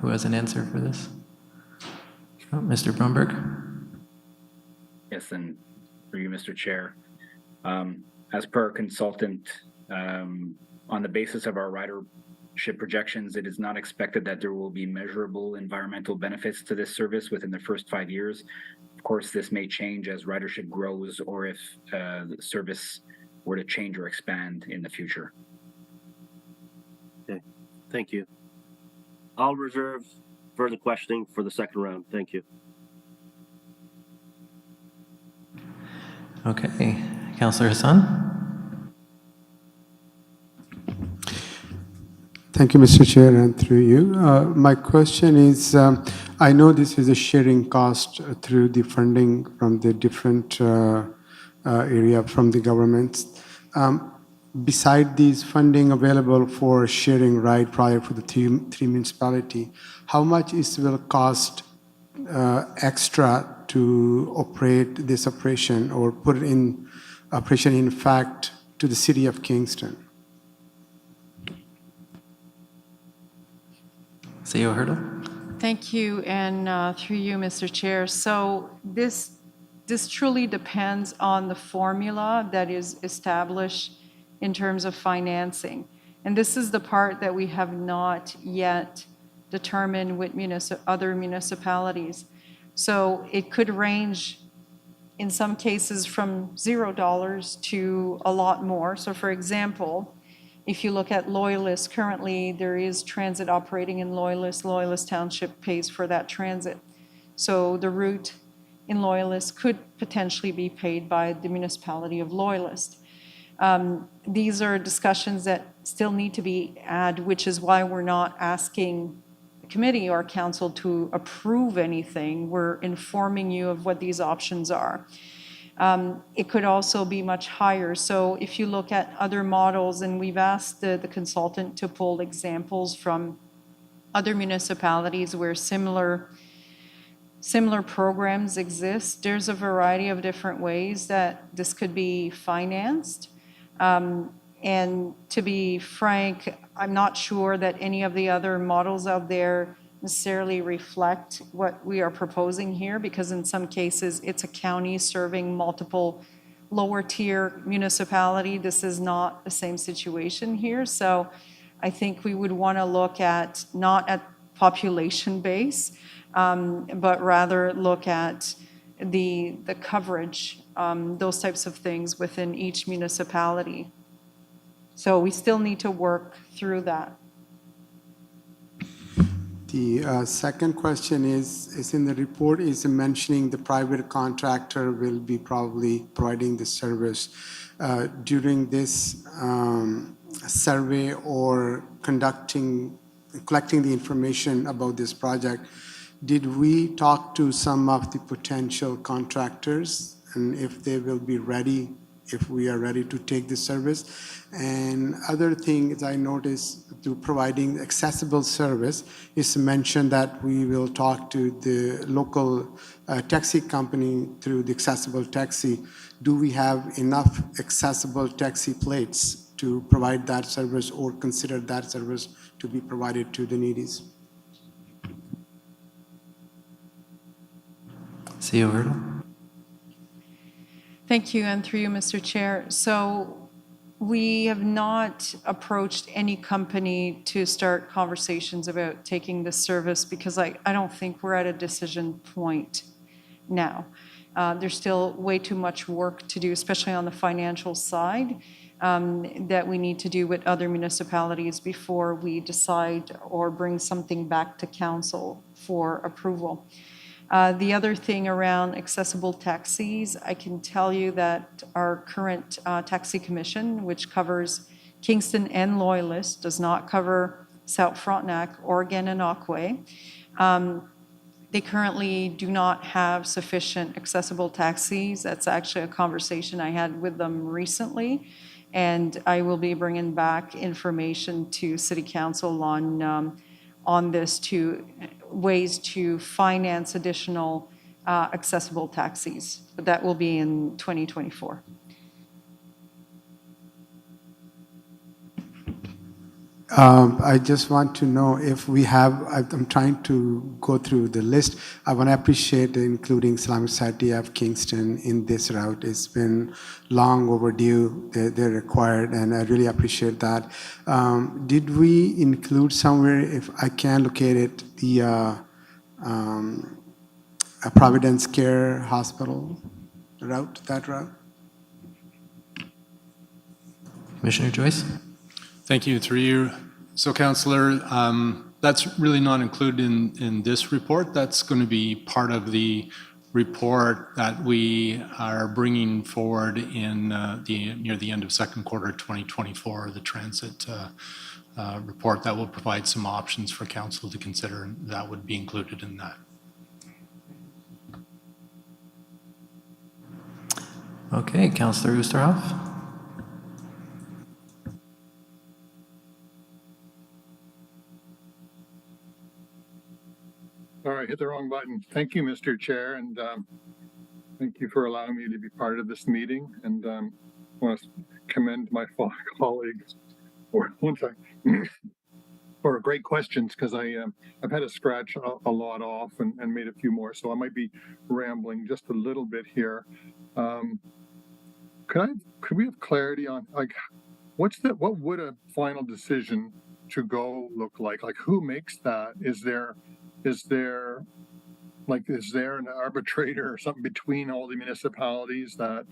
Who has an answer for this? Oh, Mr. Bromberg? Yes, and through you, Mr. Chair. As per our consultant, on the basis of our ridership projections, it is not expected that there will be measurable environmental benefits to this service within the first 5 years. Of course, this may change as ridership grows or if the service were to change or expand in the future. Okay, thank you. I'll reserve further questioning for the second round. Thank you. Okay, Councillor Hassan? Thank you, Mr. Chair, and through you. My question is, I know this is a sharing cost through the funding from the different area from the governments. beside these funding available for sharing ride project for the three municipality, how much it will cost extra to operate this operation or put it in operation in fact to the city of Kingston? CEO Hurdle? Thank you, and through you, Mr. Chair. So this truly depends on the formula that is established in terms of financing. And this is the part that we have not yet determined with other municipalities. So it could range in some cases from $0 to a lot more. So for example, if you look at Loyalist, currently there is transit operating in Loyalist. Loyalist Township pays for that transit. So the route in Loyalist could potentially be paid by the municipality of Loyalist. These are discussions that still need to be had, which is why we're not asking the committee or council to approve anything. We're informing you of what these options are. It could also be much higher. So if you look at other models, and we've asked the consultant to pull examples from other municipalities where similar programs exist, there's a variety of different ways that this could be financed. And to be frank, I'm not sure that any of the other models out there necessarily reflect what we are proposing here, because in some cases, it's a county serving multiple lower tier municipality. This is not the same situation here. So I think we would want to look at, not at population base, but rather look at the coverage, those types of things within each municipality. So we still need to work through that. The second question is in the report is mentioning the private contractor will be probably providing the service. During this survey or collecting the information about this project, did we talk to some of the potential contractors and if they will be ready, if we are ready to take the service? And other thing is I noticed to providing accessible service is mentioned that we will talk to the local taxi company through the accessible taxi. Do we have enough accessible taxi plates to provide that service or consider that service to be provided to the needies? CEO Hurdle? Thank you, and through you, Mr. Chair. So we have not approached any company to start conversations about taking this service because I don't think we're at a decision point now. There's still way too much work to do, especially on the financial side, that we need to do with other municipalities before we decide or bring something back to council for approval. The other thing around accessible taxis, I can tell you that our current taxi commission, which covers Kingston and Loyalist, does not cover South Frontenac or Gananoque. They currently do not have sufficient accessible taxis. That's actually a conversation I had with them recently, and I will be bringing back information to City Council on this, to ways to finance additional accessible taxis. But that will be in 2024. I just want to know if we have, I'm trying to go through the list. I want to appreciate including Islamic Society of Kingston in this route. It's been long overdue, they're required, and I really appreciate that. Did we include somewhere, if I can locate it, the Providence Care Hospital route, that route? Commissioner Joyce? Thank you, through you. So, Councillor, that's really not included in this report. That's going to be part of the report that we are bringing forward in near the end of second quarter 2024, the transit report that will provide some options for council to consider, and that would be included in that. Okay, Councillor Oosterhoff? Sorry, I hit the wrong button. Thank you, Mr. Chair, and thank you for allowing me to be part of this meeting. And I want to commend my colleagues for for great questions, because I've had to scratch a lot off and made a few more, so I might be rambling just a little bit here. Could we have clarity on, like, what would a final decision to go look like? Like, who makes that? Is there an arbitrator or something between all the municipalities that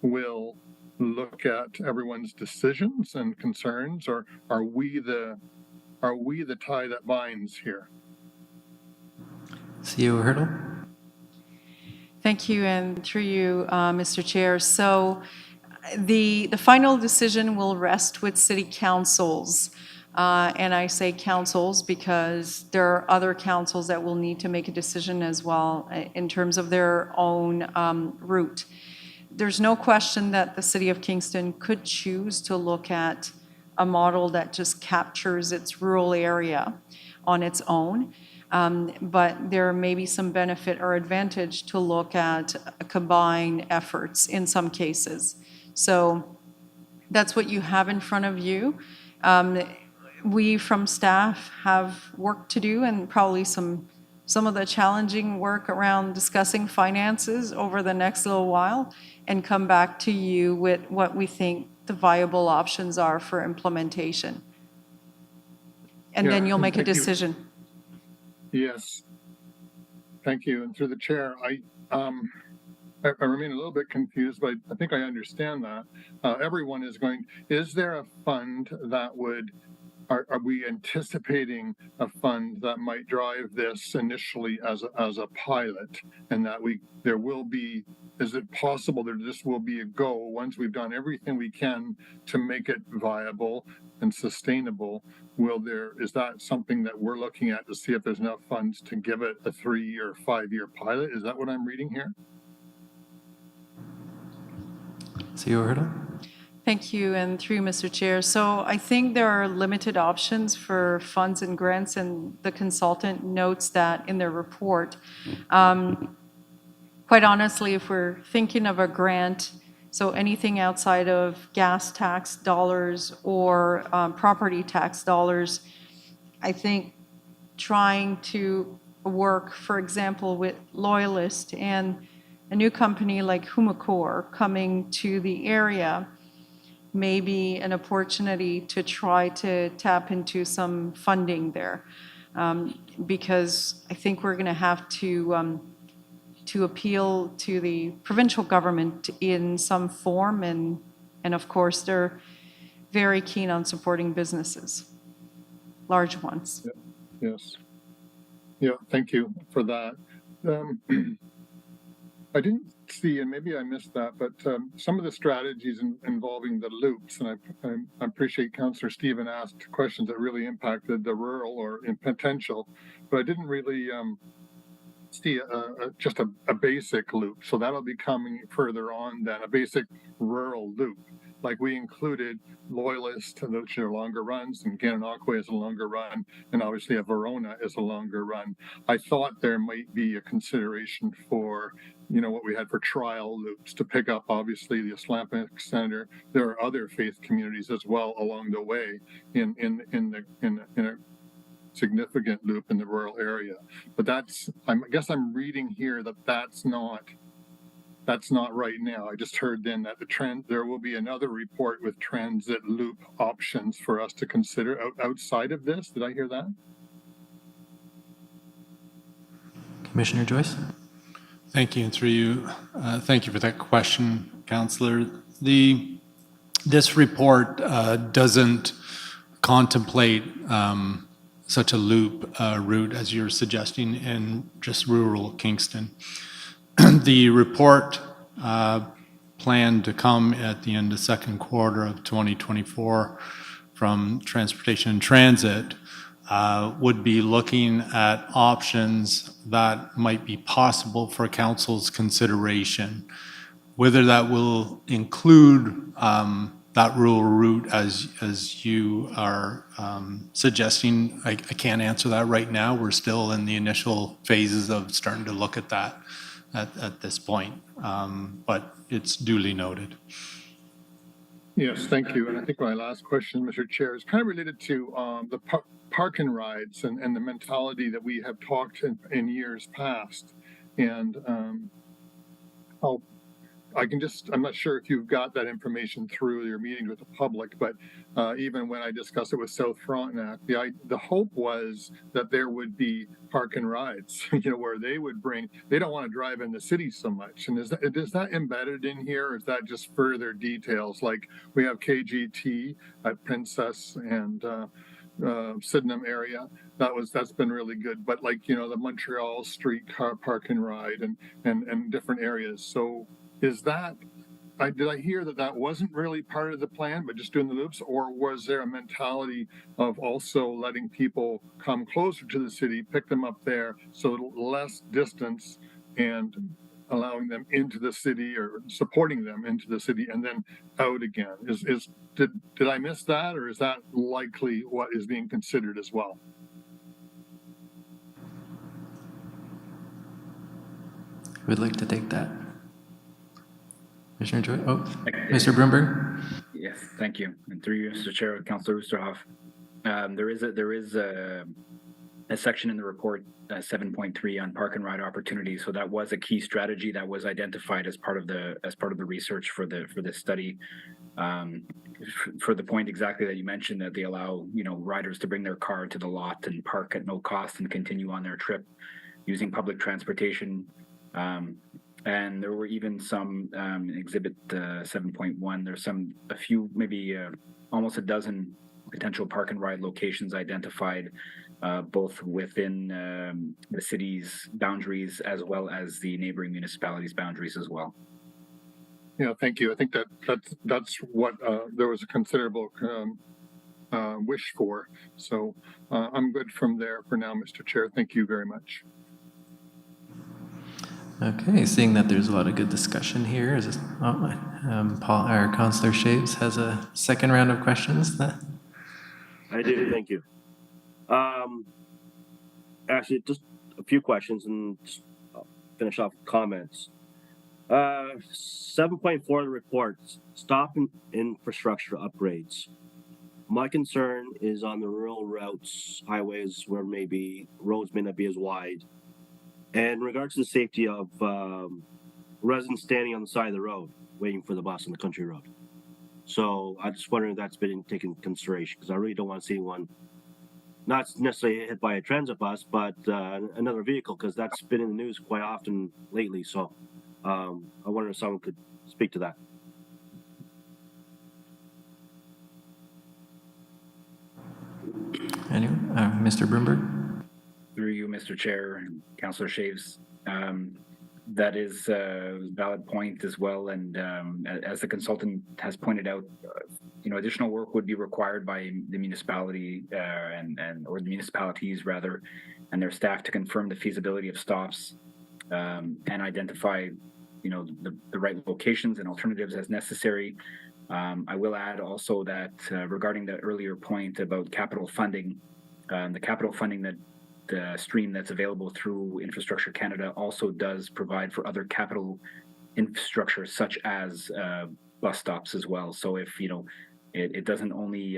will look at everyone's decisions and concerns, or are we the tie that binds here? CEO Hurdle? Thank you, and through you, Mr. Chair. So the final decision will rest with city councils. And I say councils because there are other councils that will need to make a decision as well in terms of their own route. There's no question that the city of Kingston could choose to look at a model that just captures its rural area on its own. But there may be some benefit or advantage to look at combined efforts in some cases. So that's what you have in front of you. We from staff have work to do, and probably some of the challenging work around discussing finances over the next little while, and come back to you with what we think the viable options are for implementation. And then you'll make a decision. Yes. Thank you. And through the chair, I remain a little bit confused, but I think I understand that. Everyone is there a fund that are we anticipating a fund that might drive this initially as a pilot, and that is it possible that this will be a go once we've done everything we can to make it viable and sustainable? Is that something that we're looking at to see if there's enough funds to give it a 3 or 5 year pilot? Is that what I'm reading here? CEO Hurdle? Thank you, and through you, Mr. Chair. So I think there are limited options for funds and grants, and the consultant notes that in their report. Quite honestly, if we're thinking of a grant, so anything outside of gas tax dollars or property tax dollars, I think trying to work, for example, with Loyalist and a new company like Humacor coming to the area, may be an opportunity to try to tap into some funding there. Because I think we're going to have to appeal to the provincial government in some form, and of course, they're very keen on supporting businesses, large ones. Yes. Yeah, thank you for that. I didn't see, and maybe I missed that, but some of the strategies involving the loops, and I appreciate Councillor Stephen asked questions that really impacted the rural or in potential, but I didn't really see just a basic loop. So that'll be coming further on than a basic rural loop. Like we included Loyalist, which are longer runs, and Gananoque is a longer run, and obviously a Verona is a longer run. I thought there might be a consideration for, what we had for trial loops to pick up, obviously, the Islamic Center. There are other faith communities as well along the way in a significant loop in the rural area. But I guess I'm reading here that that's not right now. I just heard then that there will be another report with transit loop options for us to consider outside of this. Did I hear that? Commissioner Joyce? Thank you, and through you, thank you for that question, Councillor. This report doesn't contemplate such a loop route as you're suggesting in just rural Kingston. The report planned to come at the end of second quarter of 2024 from Transportation and Transit would be looking at options that might be possible for council's consideration. Whether that will include that rural route as you are suggesting. I can't answer that right now. We're still in the initial phases of starting to look at that at this point, but it's duly noted. Yes, thank you. And I think my last question, Mr. Chair, is kind of related to the park and rides and the mentality that we have talked in years past. And I'm not sure if you've got that information through your meetings with the public, but even when I discussed it with South Frontenac, the hope was that there would be park and rides, where they don't want to drive in the city so much. And is that embedded in here, or is that just further details? Like we have KGT at Princess and Sydenham area. That's been really good. But the Montreal Street car park and ride and different areas. So did I hear that wasn't really part of the plan, but just doing the loops, or was there a mentality of also letting people come closer to the city, pick them up there, so less distance, and allowing them into the city or supporting them into the city and then out again? Did I miss that, or is that likely what is being considered as well? Who would like to take that? Commissioner Joy? Oh, Mr. Broomberg? Yes, thank you. And through you, Mr. Chair, Councillor Oosterhoff. There is a section in the report, 7.3, on park and ride opportunities. So that was a key strategy that was identified as part of the research for this study. For the point exactly that you mentioned, that they allow riders to bring their car to the lot and park at no cost and continue on their trip using public transportation. And there were even some exhibit 7.1. There's a few, maybe almost a dozen potential park and ride locations identified, both within the city's boundaries as well as the neighboring municipalities' boundaries as well. Yeah, thank you. I think that's what there was a considerable wish for. So I'm good from there for now, Mr. Chair. Thank you very much. Okay, seeing that there's a lot of good discussion here, Paul, our Councillor Shaves has a second round of questions. I do, thank you. Actually, just a few questions and just finish off with comments. 7.4 of the report, stop infrastructure upgrades. My concern is on the rural routes, highways, where maybe roads may not be as wide. And in regards to the safety of residents standing on the side of the road, waiting for the bus on the country road. So I just wondering if that's been taken into consideration, because I really don't want to see one, not necessarily hit by a transit bus, but another vehicle, because that's been in the news quite often lately. So I wonder if someone could speak to that. Anyway, Mr. Broomberg? Through you, Mr. Chair and Councillor Shaves, that is a valid point as well. And as the consultant has pointed out, additional work would be required by the municipality or the municipalities rather, and their staff to confirm the feasibility of stops and identify, the right locations and alternatives as necessary. I will add also that regarding the earlier point about capital funding, the capital funding that stream that's available through Infrastructure Canada also does provide for other capital infrastructure such as bus stops as well. So if it doesn't only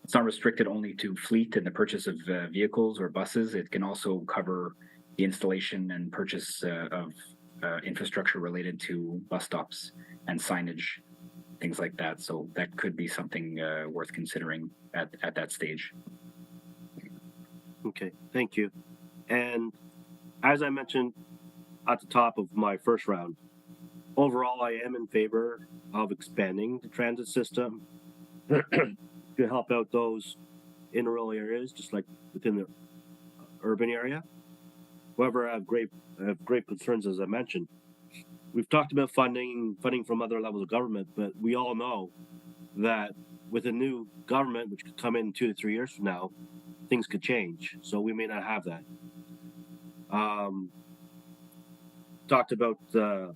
it's not restricted only to fleet and the purchase of vehicles or buses, it can also cover the installation and purchase of infrastructure related to bus stops and signage, things like that. So that could be something worth considering at that stage. Okay, thank you. And as I mentioned at the top of my first round, overall, I am in favor of expanding the transit system to help out those in rural areas, just like within the urban area. However, I have great concerns, as I mentioned. We've talked about funding from other levels of government, but we all know that with a new government, which could come in 2 to 3 years from now, things could change. So we may not have that. Talked about the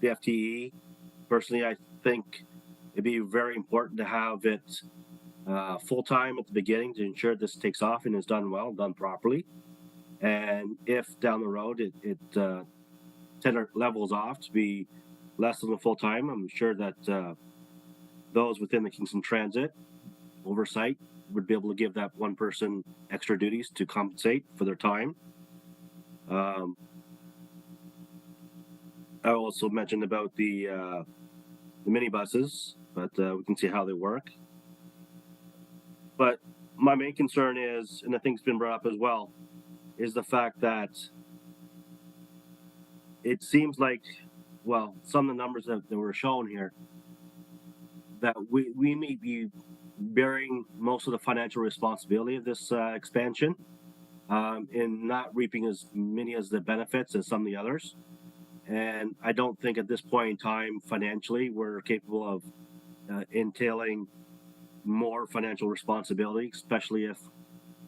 FTE. Personally, I think it'd be very important to have it full-time at the beginning to ensure this takes off and is done well, done properly. And if down the road it tender levels off to be less than a full-time, I'm sure that those within the Kingston Transit oversight would be able to give that one person extra duties to compensate for their time. I also mentioned about the minibuses, but we can see how they work. But my main concern is, and I think it's been brought up as well, is the fact that it seems like, well, some of the numbers that were shown here, that we may be bearing most of the financial responsibility of this expansion and not reaping as many as the benefits as some of the others. And I don't think at this point in time, financially, we're capable of entailing more financial responsibility, especially if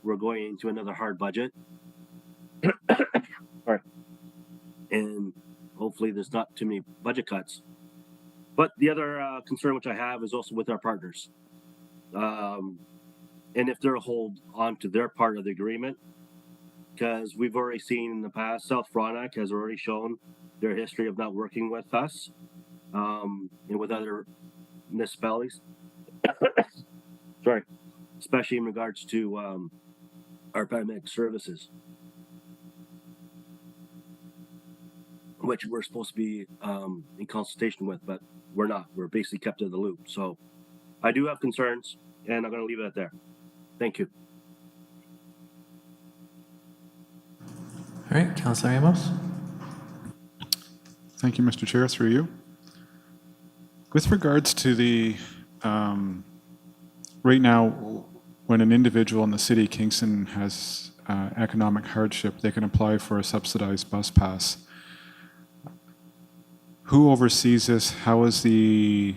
we're going into another hard budget. Sorry. And hopefully there's not too many budget cuts. But the other concern which I have is also with our partners. And if they're hold on to their part of the agreement, because we've already seen in the past, South Frontenac has already shown their history of not working with us and with other municipalities. Sorry, especially in regards to our paramedic services, which we're supposed to be in consultation with, but we're not. We're basically kept in the loop. So I do have concerns, and I'm going to leave it at there. Thank you. All right, Councillor Amos. Thank you, Mr. Chair, through you. With regards to the, right now, when an individual in the city of Kingston has economic hardship, they can apply for a subsidized bus pass. Who oversees this? How does the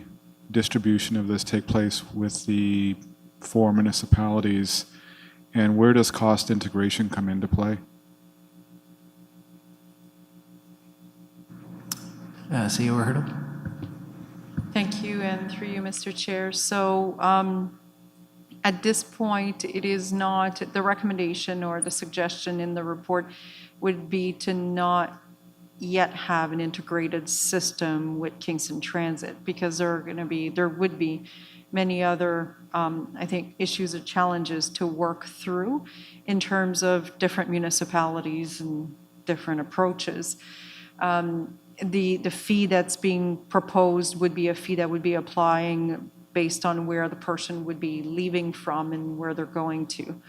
distribution of this take place with the 4 municipalities? And where does cost integration come into play? CEO Hurdle. Thank you, and through you, Mr. Chair. So at this point, it is not, the recommendation or the suggestion in the report would be to not yet have an integrated system with Kingston Transit, because there would be many other, I think, issues or challenges to work through in terms of different municipalities and different approaches. The fee that's being proposed would be a fee that would be applying based on where the person would be leaving from and where they're going to.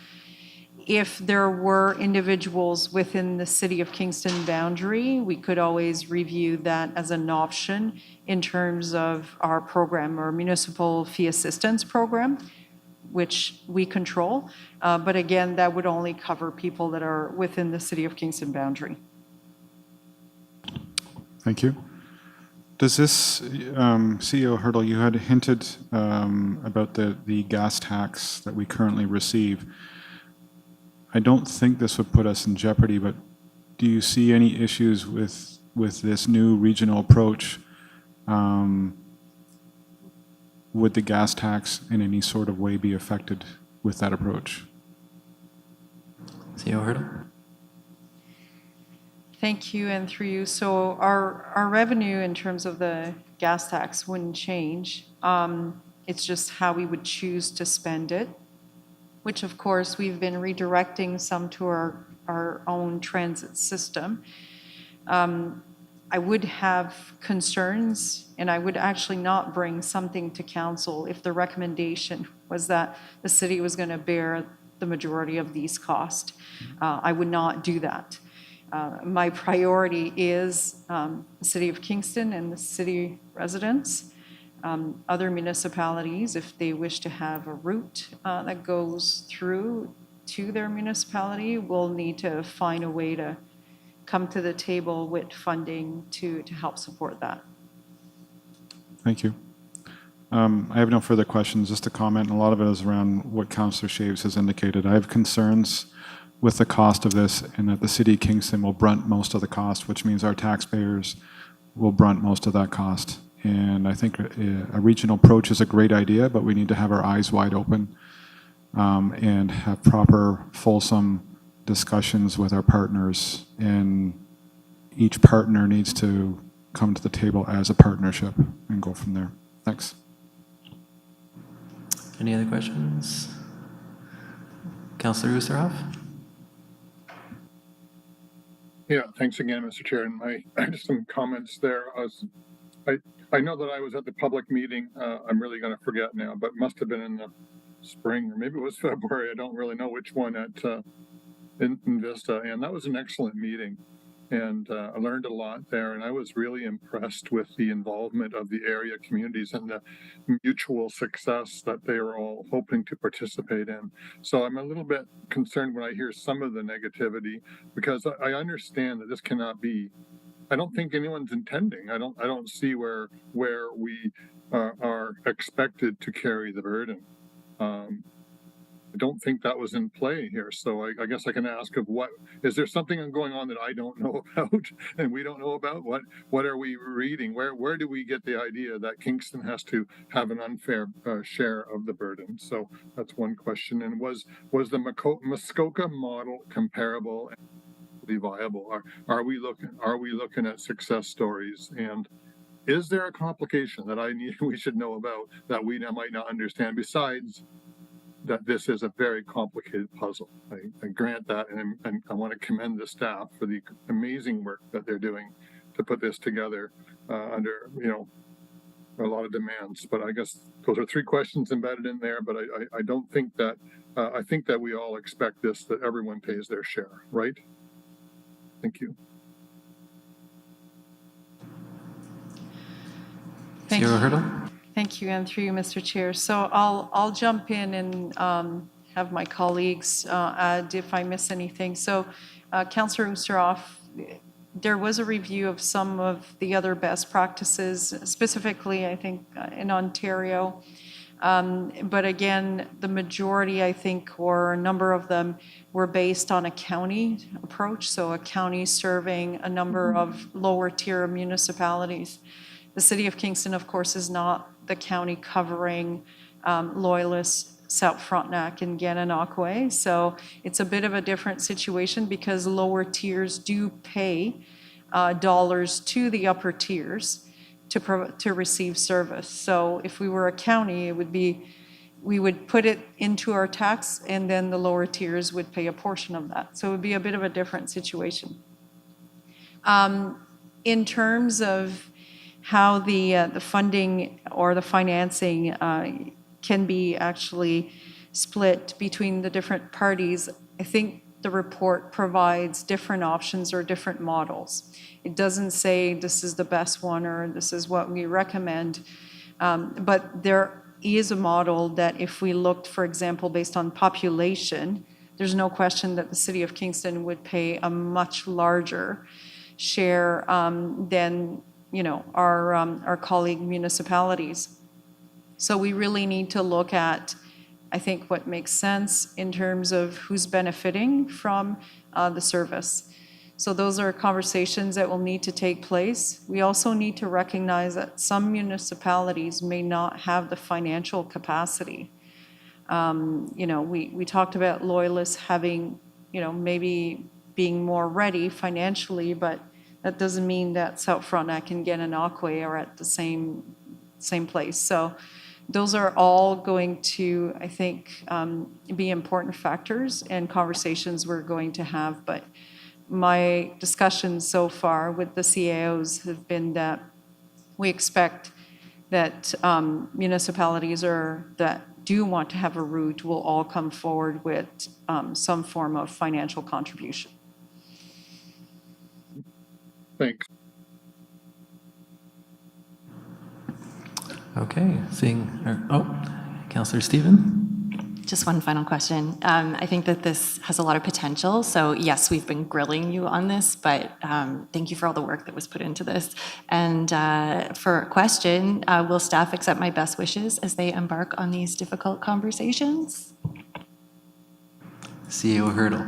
If there were individuals within the city of Kingston boundary, we could always review that as an option in terms of our program, our municipal fee assistance program, which we control. But again, that would only cover people that are within the city of Kingston boundary. Thank you. Does this, CEO Hurdle, you had hinted about the gas tax that we currently receive. I don't think this would put us in jeopardy, but do you see any issues with this new regional approach? Would the gas tax in any sort of way be affected with that approach? CEO Hurdle. Thank you, and through you. So our revenue in terms of the gas tax wouldn't change. It's just how we would choose to spend it, which of course we've been redirecting some to our own transit system. I would have concerns, and I would actually not bring something to council if the recommendation was that the city was going to bear the majority of these costs. I would not do that. My priority is the City of Kingston and the city residents. Other municipalities, if they wish to have a route that goes through to their municipality, will need to find a way to come to the table with funding to help support that. Thank you. I have no further questions, just a comment. A lot of it is around what Councillor Shaves has indicated. I have concerns with the cost of this, and that the City of Kingston will brunt most of the cost, which means our taxpayers will brunt most of that cost. And I think a regional approach is a great idea, but we need to have our eyes wide open and have proper, fulsome discussions with our partners. And each partner needs to come to the table as a partnership and go from there. Thanks. Any other questions? Councillor Oosterhoff? Yeah, thanks again, Mr. Chair. And just some comments there. I know that I was at the public meeting. I'm really going to forget now, but must have been in the spring or maybe it was February. I don't really know which one at in Vista, and that was an excellent meeting. And I learned a lot there, and I was really impressed with the involvement of the area communities and the mutual success that they are all hoping to participate in. So I'm a little bit concerned when I hear some of the negativity, because I understand that this cannot be. I don't think anyone's intending. I don't see where we are expected to carry the burden. I don't think that was in play here. So I guess I can ask of what, is there something going on that I don't know about and we don't know about? What are we reading? Where do we get the idea that Kingston has to have an unfair share of the burden? So that's one question. And was the Muskoka model comparable and viable? Are we looking at success stories? And is there a complication that we should know about that we might not understand, besides that this is a very complicated puzzle? I grant that, and I want to commend the staff for the amazing work that they're doing to put this together under, a lot of demands. But I guess those are three questions embedded in there, but I don't think that, I think that we all expect this, that everyone pays their share, right? Thank you. Thank Zero you. Hurdle? Thank you, and through you, Mr. Chair. So I'll jump in and have my colleagues add if I miss anything. So Councillor Oosterhoff, there was a review of some of the other best practices, specifically, I think, in Ontario. But again, the majority, I think, or a number of them were based on a county approach, so a county serving a number of lower tier municipalities. The City of Kingston, of course, is not the county covering Loyalist, South Frontenac, and Gananoque. So it's a bit of a different situation because lower tiers do pay dollars to the upper tiers to receive service. So if we were a county, it would be, we would put it into our tax and then the lower tiers would pay a portion of that. So it would be a bit of a different situation. In terms of how the funding or the financing can be actually split between the different parties, I think the report provides different options or different models. It doesn't say this is the best one or this is what we recommend, but there is a model that if we looked, for example, based on population, there's no question that the City of Kingston would pay a much larger share than our colleague municipalities. So we really need to look at, I think, what makes sense in terms of who's benefiting from the service. So those are conversations that will need to take place. We also need to recognize that some municipalities may not have the financial capacity. We talked about Loyalists having, maybe being more ready financially, but that doesn't mean that South Frontenac and Gananoque are at the same place. So those are all going to, I think, be important factors and conversations we're going to have. But my discussions so far with the CAOs have been that we expect that municipalities that do want to have a route will all come forward with some form of financial contribution. Thanks. Okay, Councillor Stephen? Just one final question. I think that this has a lot of potential. So yes, we've been grilling you on this, but thank you for all the work that was put into this. And for a question, will staff accept my best wishes as they embark on these difficult conversations? CEO Hurdle.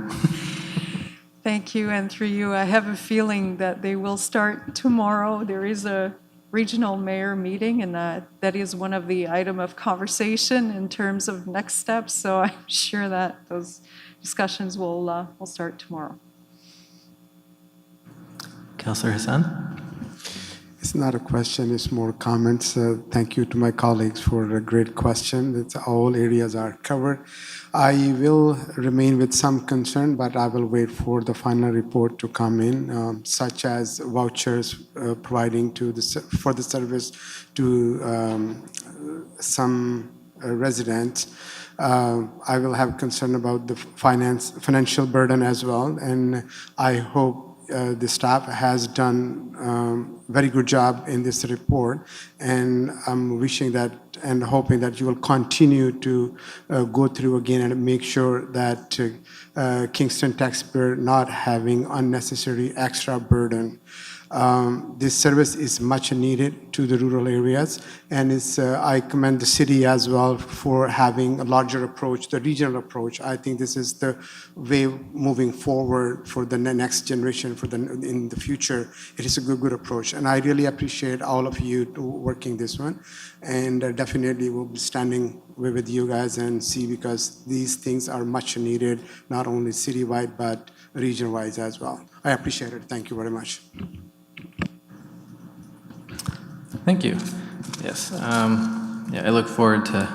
Thank you, and through you, I have a feeling that they will start tomorrow. There is a regional mayor meeting, and that is one of the item of conversation in terms of next steps. So I'm sure that those discussions will start tomorrow. Councillor Hassan? It's not a question, it's more comments. Thank you to my colleagues for a great question. It's all areas are covered. I will remain with some concern, but I will wait for the final report to come in, such as vouchers providing for the service to some residents. I will have concern about the financial burden as well, and I hope the staff has done very good job in this report, and I'm wishing that and hoping that you will continue to go through again and make sure that Kingston taxpayer not having unnecessary extra burden. This service is much needed to the rural areas, and I commend the city as well for having a larger approach, the regional approach. I think this is the way moving forward for the next generation, in the future. It is a good approach, and I really appreciate all of you working this one, and definitely will be standing with you guys and see, because these things are much needed, not only citywide but region-wise as well. I appreciate it. Thank you very much. Thank you. Yes. Yeah, I look forward to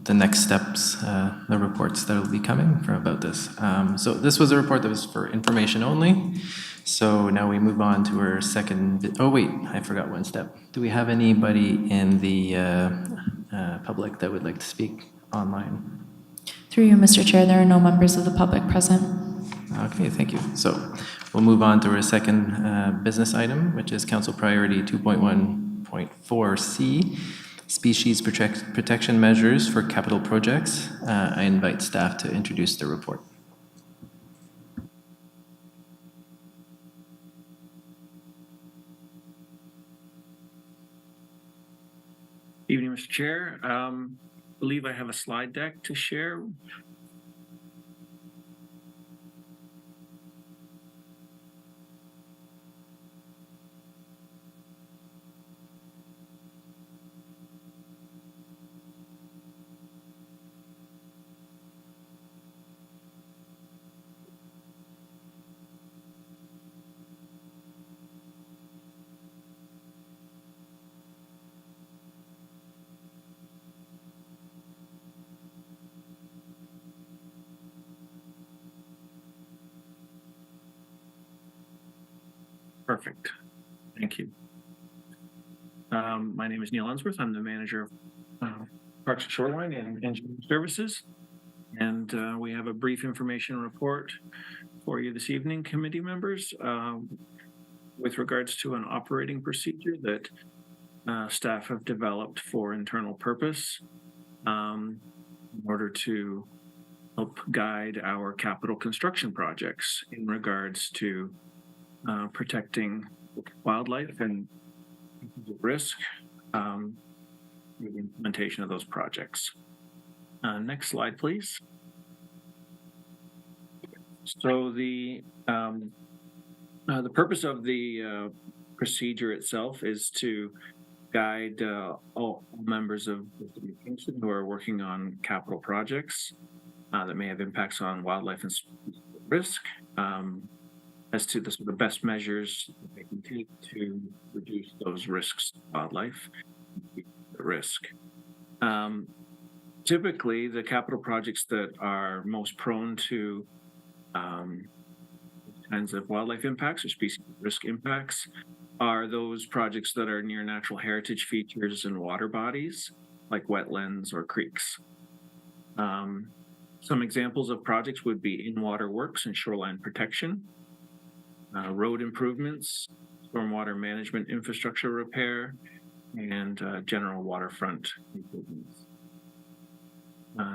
the next steps, the reports that will be coming about this. So this was a report that was for information only. So now we move on to our second. Oh wait, I forgot one step. Do we have anybody in the public that would like to speak online? Through you, Mr. Chair, there are no members of the public present. Okay, thank you. So we'll move on to our second business item, which is Council Priority 2.1.4C, Species Protection Measures for Capital Projects. I invite staff to introduce the report. Evening, Mr. Chair. I believe I have a slide deck to share. Perfect. Thank you. My name is Neil Unsworth. I'm the manager of Parks and Shoreline and Engineering Services. And we have a brief information report for you this evening, committee members, with regards to an operating procedure that staff have developed for internal purpose in order to help guide our capital construction projects in regards to protecting wildlife and risk with the implementation of those projects. Next slide, please. So the purpose of the procedure itself is to guide all members of the city of Kingston who are working on capital projects that may have impacts on wildlife and risk, as to the best measures that they can take to reduce those risks to wildlife and the risk. Typically, the capital projects that are most prone to kinds of wildlife impacts or species risk impacts are those projects that are near natural heritage features and water bodies, like wetlands or creeks. Some examples of projects would be in-water works and shoreline protection, road improvements, stormwater management infrastructure repair, and general waterfront improvements.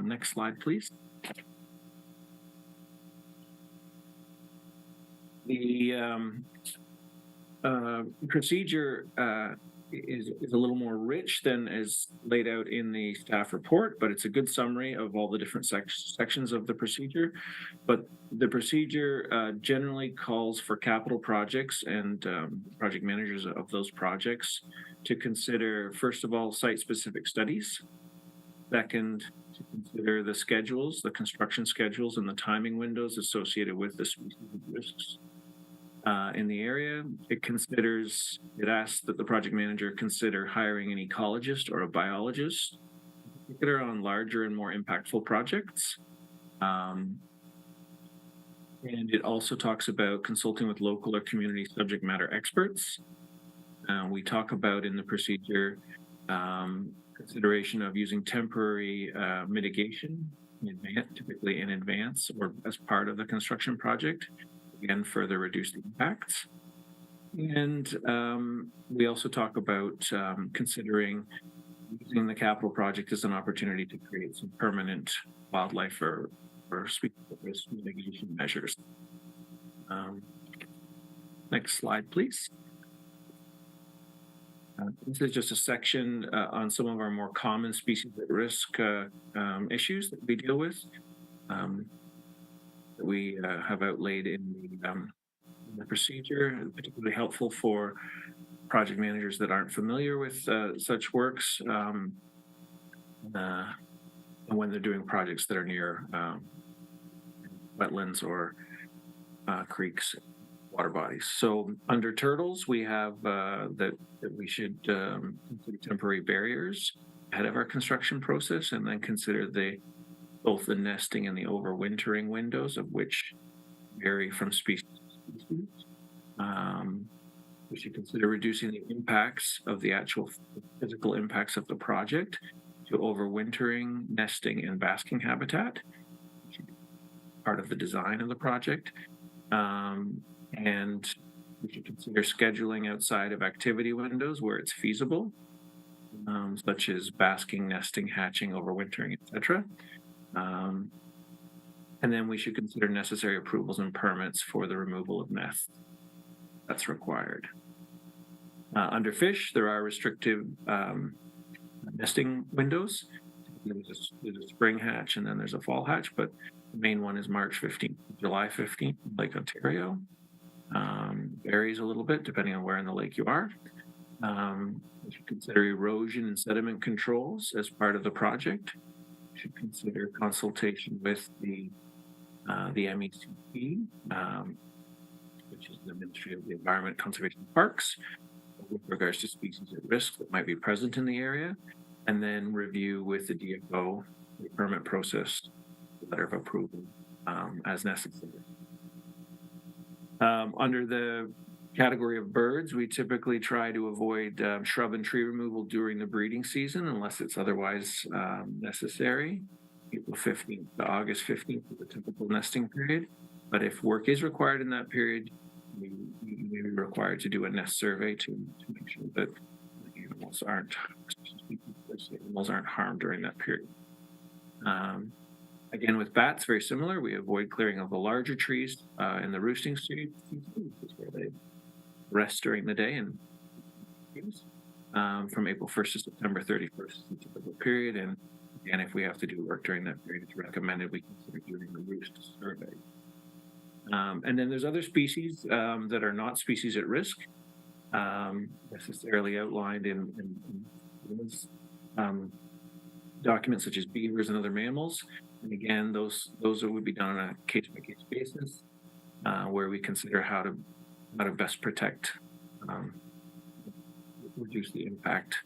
Next slide, please. The procedure is a little more rich than is laid out in the staff report, but it's a good summary of all the different sections of the procedure. But the procedure generally calls for capital projects and project managers of those projects to consider, first of all, site-specific studies. Second, to consider the schedules, the construction schedules, and the timing windows associated with the species of risks in the area. It asks that the project manager consider hiring an ecologist or a biologist, in particular on larger and more impactful projects. And it also talks about consulting with local or community subject matter experts. We talk about in the procedure consideration of using temporary mitigation typically in advance or as part of the construction project, again, further reduce the impacts. And we also talk about considering using the capital project as an opportunity to create some permanent wildlife or species of risk mitigation measures. Next slide, please. This is just a section on some of our more common species at risk issues that we deal with. That we have outlaid in the procedure, particularly helpful for project managers that aren't familiar with such works and when they're doing projects that are near wetlands or creeks, water bodies. So under turtles, we have that we should consider temporary barriers ahead of our construction process, and then consider both the nesting and the overwintering windows, of which vary from species to species. We should consider reducing the impacts of the actual physical impacts of the project to overwintering, nesting, and basking habitat, which is part of the design of the project. And we should consider scheduling outside of activity windows where it's feasible, such as basking, nesting, hatching, overwintering, etc. And then we should consider necessary approvals and permits for the removal of nests that's required. Under fish, there are restrictive nesting windows. There's a spring hatch and then there's a fall hatch, but the main one is March 15th, July 15th, Lake Ontario. Varies a little bit depending on where in the lake you are. We should consider erosion and sediment controls as part of the project. We should consider consultation with the MECP, which is the Ministry of the Environment, Conservation and Parks, with regards to species at risk that might be present in the area, and then review with the DFO the permit process, the letter of approval as necessary. Under the category of birds, we typically try to avoid shrub and tree removal during the breeding season unless it's otherwise necessary. April 15th to August 15th is the typical nesting period. But if work is required in that period, we may be required to do a nest survey to make sure that the animals aren't harmed during that period. Again, with bats, very similar. We avoid clearing of the larger trees in the roosting season, which is where they rest during the day, and from April 1st to September 31st is the typical period. And again, if we have to do work during that period, it's recommended we consider doing a roost survey. And then there's other species that are not species at risk, necessarily outlined in documents such as beavers and other mammals. And again, those would be done on a case-by-case basis, where we consider how to best protect, reduce the impact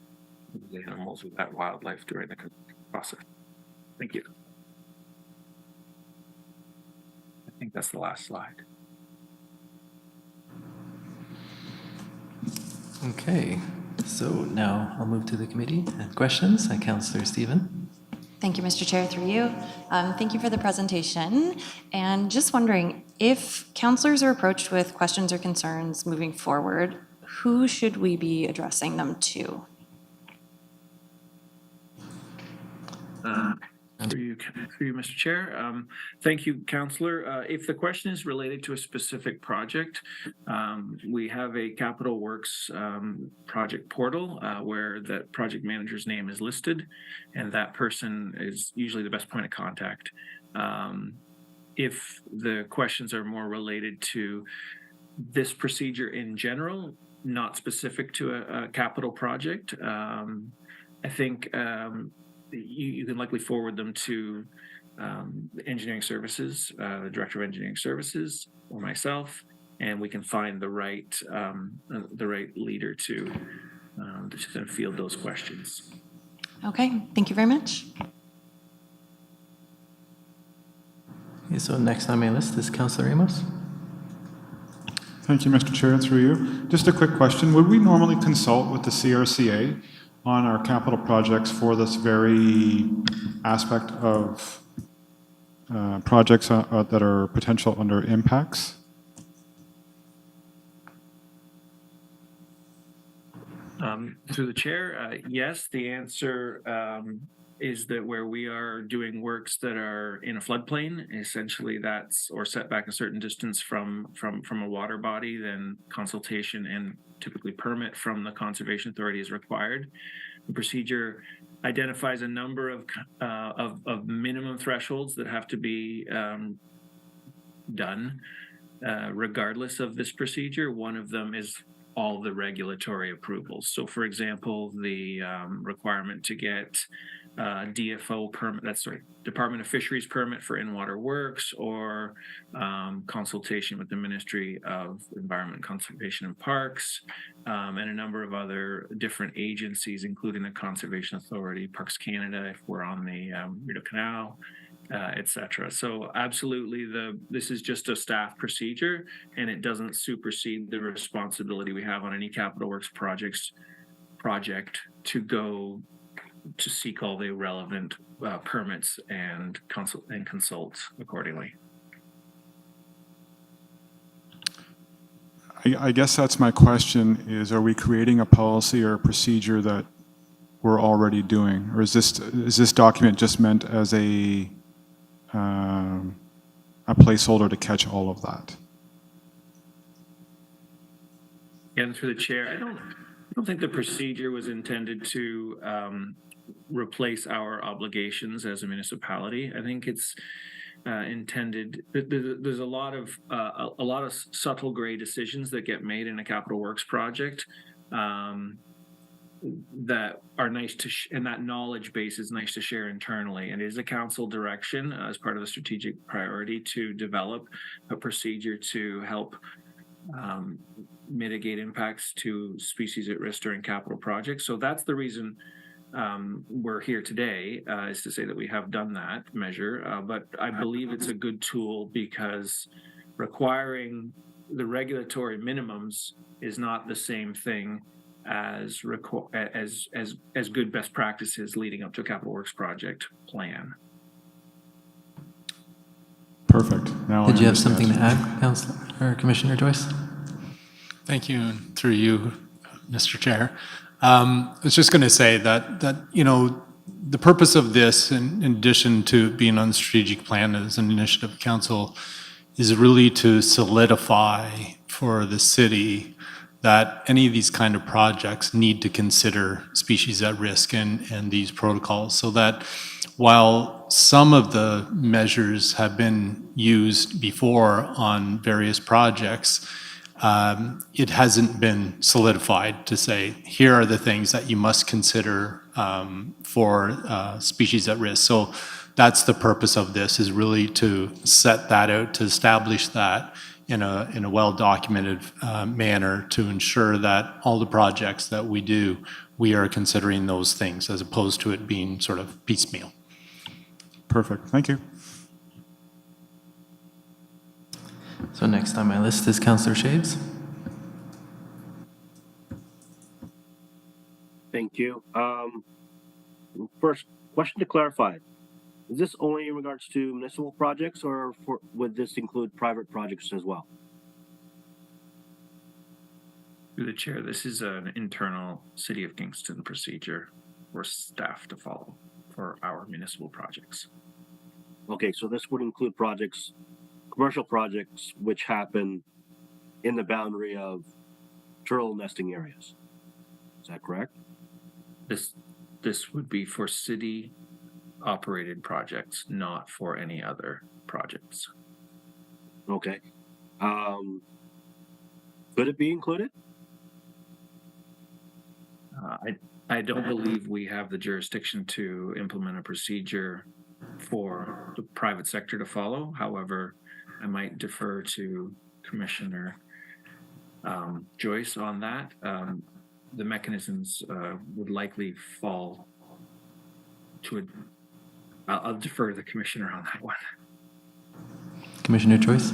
of the animals with that wildlife during the process. Thank you. I think that's the last slide. Okay, so now I'll move to the committee. Questions? Councillor Stephen. Thank you, Mr. Chair, through you. Thank you for the presentation. And just wondering, if councillors are approached with questions or concerns moving forward, who should we be addressing them to? Through you, Mr. Chair. Thank you, Councillor. If the question is related to a specific project, we have a Capital Works project portal where that project manager's name is listed, and that person is usually the best point of contact. If the questions are more related to this procedure in general, not specific to a capital project, I think you can likely forward them to engineering services, the director of engineering services, or myself, and we can find the right leader to then field those questions. Okay, thank you very much. Okay, so next on my list is Councillor Ramos. Thank you, Mr. Chair, through you. Just a quick question. Would we normally consult with the CRCA on our capital projects for this very aspect of projects that are potential under impacts? Through the chair, yes, the answer is that where we are doing works that are in a floodplain, essentially that's, or set back a certain distance from a water body, then consultation and typically permit from the Conservation Authority is required. The procedure identifies a number of minimum thresholds that have to be done regardless of this procedure. One of them is all the regulatory approvals. So for example, the requirement to get DFO permit, that's sorry, Department of Fisheries permit for in-water works, or consultation with the Ministry of Environment, Conservation and Parks, and a number of other different agencies, including the Conservation Authority, Parks Canada, if we're on the Rideau Canal, etc. So absolutely, this is just a staff procedure, and it doesn't supersede the responsibility we have on any capital works project to go to seek all the relevant permits and consult accordingly. I guess that's my question is, are we creating a policy or a procedure that we're already doing? Or is this document just meant as a placeholder to catch all of that? And through the chair, I don't think the procedure was intended to replace our obligations as a municipality. I think it's intended. There's a lot of subtle gray decisions that get made in a capital works project that are nice to and that knowledge base is nice to share internally. And it is a council direction as part of the strategic priority to develop a procedure to help mitigate impacts to species at risk during capital projects. So that's the reason we're here today, is to say that we have done that measure. But I believe it's a good tool because requiring the regulatory minimums is not the same thing as good best practices leading up to a capital works project plan. Perfect. Now Did you have something to add, Councillor or Commissioner Joyce? Thank you, and through you, Mr. Chair. I was just going to say that you know, the purpose of this, in addition to being on the strategic plan as an initiative of council, is really to solidify for the city that any of these kind of projects need to consider species at risk and these protocols, so that while some of the measures have been used before on various projects, it hasn't been solidified to say, here are the things that you must consider for species at risk. So that's the purpose of this, is really to set that out, to establish that in a well-documented manner, to ensure that all the projects that we do, we are considering those things as opposed to it being sort of piecemeal. Perfect. Thank you. So next on my list is Councillor Shaves. Thank you. First, question to clarify. Is this only in regards to municipal projects, or would this include private projects as well? Through the chair, this is an internal City of Kingston procedure for staff to follow. for our municipal projects. Okay, so this would include projects, commercial projects, which happen in the boundary of turtle nesting areas. Is that correct? This would be for city operated projects, not for any other projects. Okay. Could it be included? I don't believe we have the jurisdiction to implement a procedure for the private sector to follow. However, I might defer to Commissioner Joyce on that. The mechanisms would likely fall to I'll defer to the Commissioner on that one. Commissioner Joyce?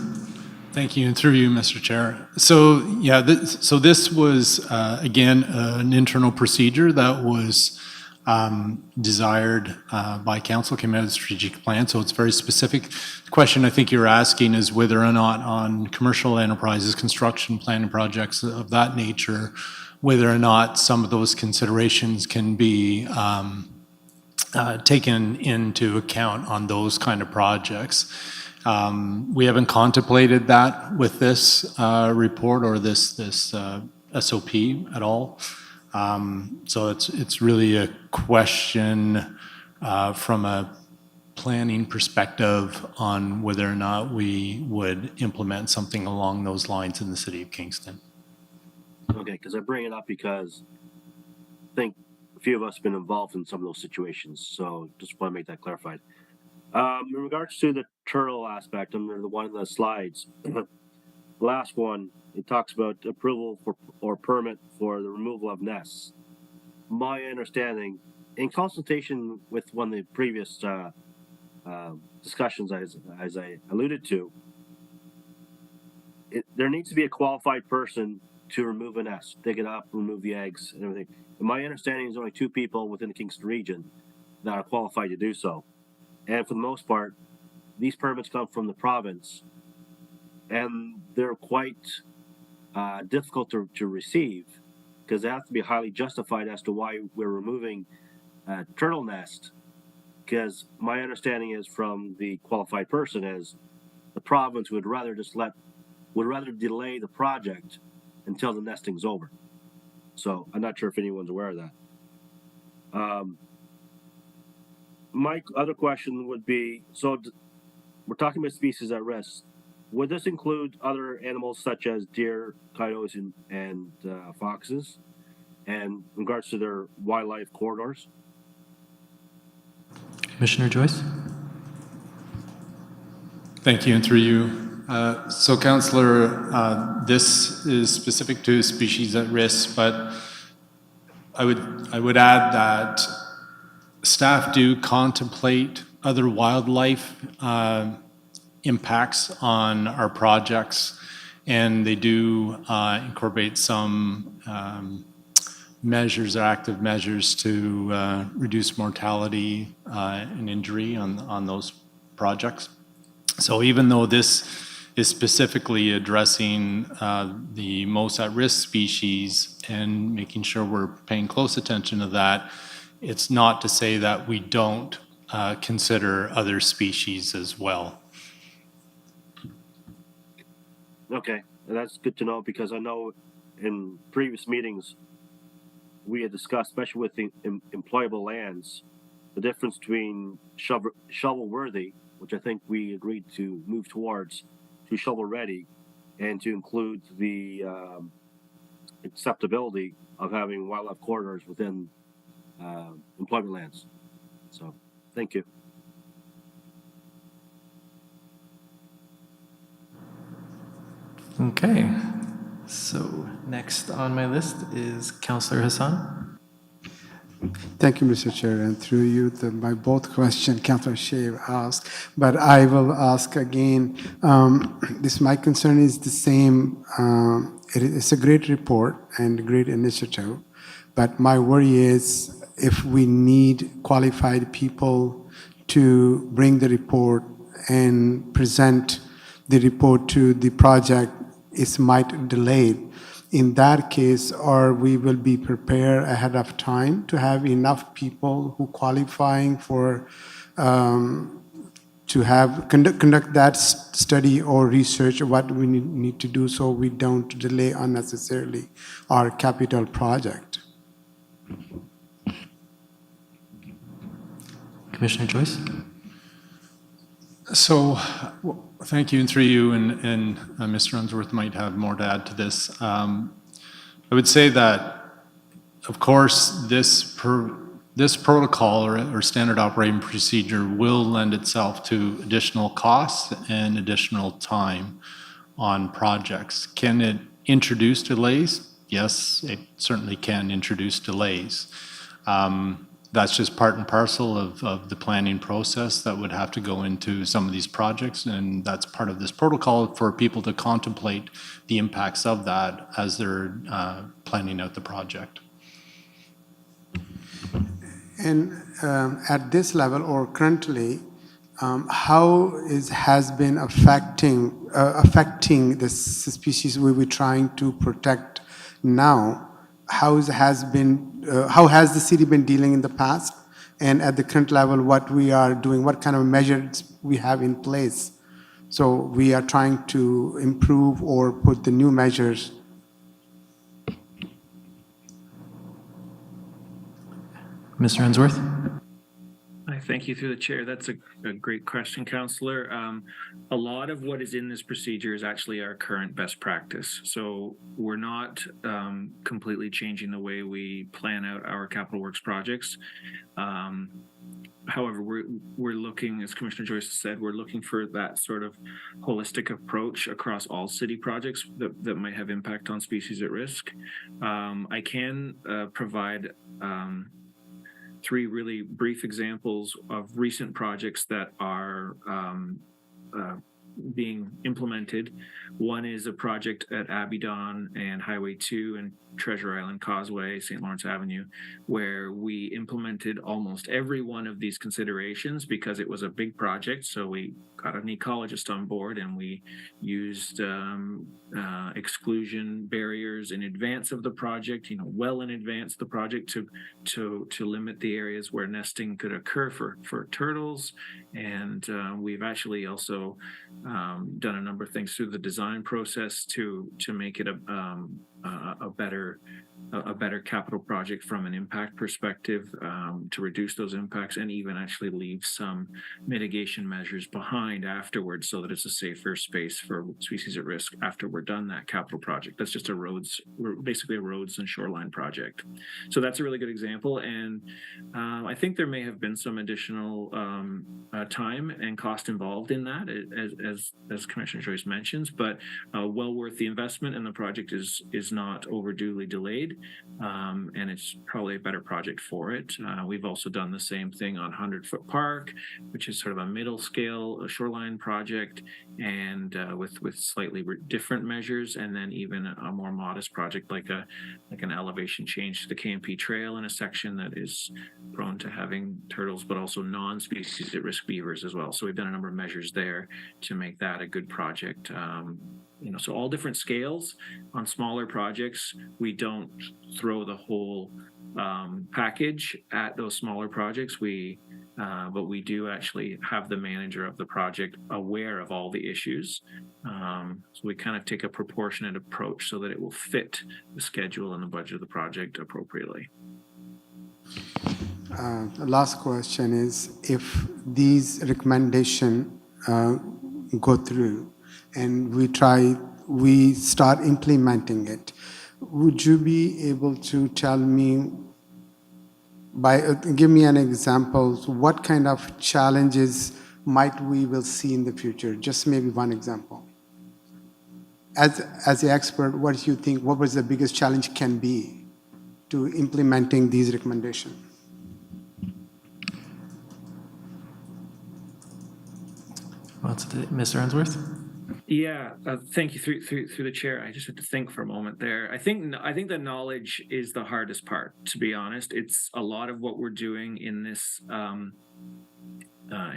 Thank you, and through you, Mr. Chair. So, yeah, this was, again, an internal procedure that was desired by council, came out of the strategic plan, so it's very specific. The question I think you're asking is whether or not on commercial enterprises, construction planning projects of that nature, whether or not some of those considerations can be taken into account on those kind of projects. We haven't contemplated that with this report or this SOP at all. So it's really a question from a planning perspective on whether or not we would implement something along those lines in the city of Kingston. Okay, because I bring it up because I think a few of us have been involved in some of those situations, so just want to make that clarified. In regards to the turtle aspect, under the one of the slides, the last one, it talks about approval for or permit for the removal of nests. My understanding, in consultation with one of the previous discussions, as I alluded to, there needs to be a qualified person to remove a nest, dig it up, remove the eggs, and everything. And my understanding is only 2 people within the Kingston region that are qualified to do so. And for the most part, these permits come from the province, and they're quite difficult to receive because they have to be highly justified as to why we're removing a turtle nest. Because my understanding is from the qualified person is the province would rather delay the project until the nesting's over. So I'm not sure if anyone's aware of that. My other question would be, so we're talking about species at risk. Would this include other animals such as deer, coyotes, and foxes, and in regards to their wildlife corridors? Commissioner Joyce? Thank you, and through you. So, Councillor, this is specific to species at risk, but I would add that staff do contemplate other wildlife impacts on our projects, and they do incorporate some measures or active measures to reduce mortality and injury on those projects. So even though this is specifically addressing the most at-risk species and making sure we're paying close attention to that, it's not to say that we don't consider other species as well. Okay, that's good to know because I know in previous meetings we had discussed, especially with the employable lands, the difference between shovel-worthy, which I think we agreed to move towards, to shovel-ready, and to include the acceptability of having wildlife corridors within employment lands. So, thank you. Okay, so next on my list is Councillor Hassan. Thank you, Mr. Chair, and through you, my both question Councillor Shea asked, but I will ask again. My concern is the same. It's a great report and a great initiative, but my worry is if we need qualified people to bring the report and present the report to the project, it might delay. In that case, or we will be prepared ahead of time to have enough people who qualifying for to have conduct that study or research what we need to do so we don't delay unnecessarily our capital project. Commissioner Joyce? So, thank you, and through you, and Mr. Unsworth might have more to add to this. I would say that, of course, this protocol or standard operating procedure will lend itself to additional costs and additional time on projects. Can it introduce delays? Yes, it certainly can introduce delays. That's just part and parcel of the planning process that would have to go into some of these projects, and that's part of this protocol for people to contemplate the impacts of that as they're planning out the project. And at this level or currently, how has been affecting the species we were trying to protect now? How has the city been dealing in the past? And at the current level, what we are doing, what kind of measures we have in place? So we are trying to improve or put the new measures. Mr. Unsworth? I thank you through the chair. That's a great question, Councillor. A lot of what is in this procedure is actually our current best practice. So we're not completely changing the way we plan out our capital works projects. However, we're looking, as Commissioner Joyce said, we're looking for that sort of holistic approach across all city projects that might have impact on species at risk. I can provide 3 really brief examples of recent projects that are being implemented. One is a project at Abidon and Highway 2 and Treasure Island Causeway, St. Lawrence Avenue, where we implemented almost every one of these considerations because it was a big project. So we got an ecologist on board and we used exclusion barriers in advance of the project, well in advance of the project to limit the areas where nesting could occur for turtles. And we've actually also done a number of things through the design process to make it a better capital project from an impact perspective, to reduce those impacts and even actually leave some mitigation measures behind afterwards so that it's a safer space for species at risk after we're done that capital project. That's just basically a roads and shoreline project. So that's a really good example. And I think there may have been some additional time and cost involved in that, as Commissioner Joyce mentions, but well worth the investment, and the project is not overduly delayed, and it's probably a better project for it. We've also done the same thing on 100-Foot Park, which is sort of a middle scale shoreline project, and with slightly different measures, and then even a more modest project like an elevation change to the KMP Trail in a section that is prone to having turtles, but also non-species at risk beavers as well. So we've done a number of measures there to make that a good project. So all different scales. On smaller projects, we don't throw the whole package at those smaller projects. But we do actually have the manager of the project aware of all the issues. So we kind of take a proportionate approach so that it will fit the schedule and the budget of the project appropriately. The last question is, if these recommendations go through and we start implementing it, would you be able to tell me, give me an example, what kind of challenges might we will see in the future? Just maybe one example. As an expert, what do you think, what was the biggest challenge can be to implementing these recommendations? Mr. Unsworth? Yeah, thank you through the chair. I just had to think for a moment there. I think the knowledge is the hardest part, to be honest. It's a lot of what we're doing in this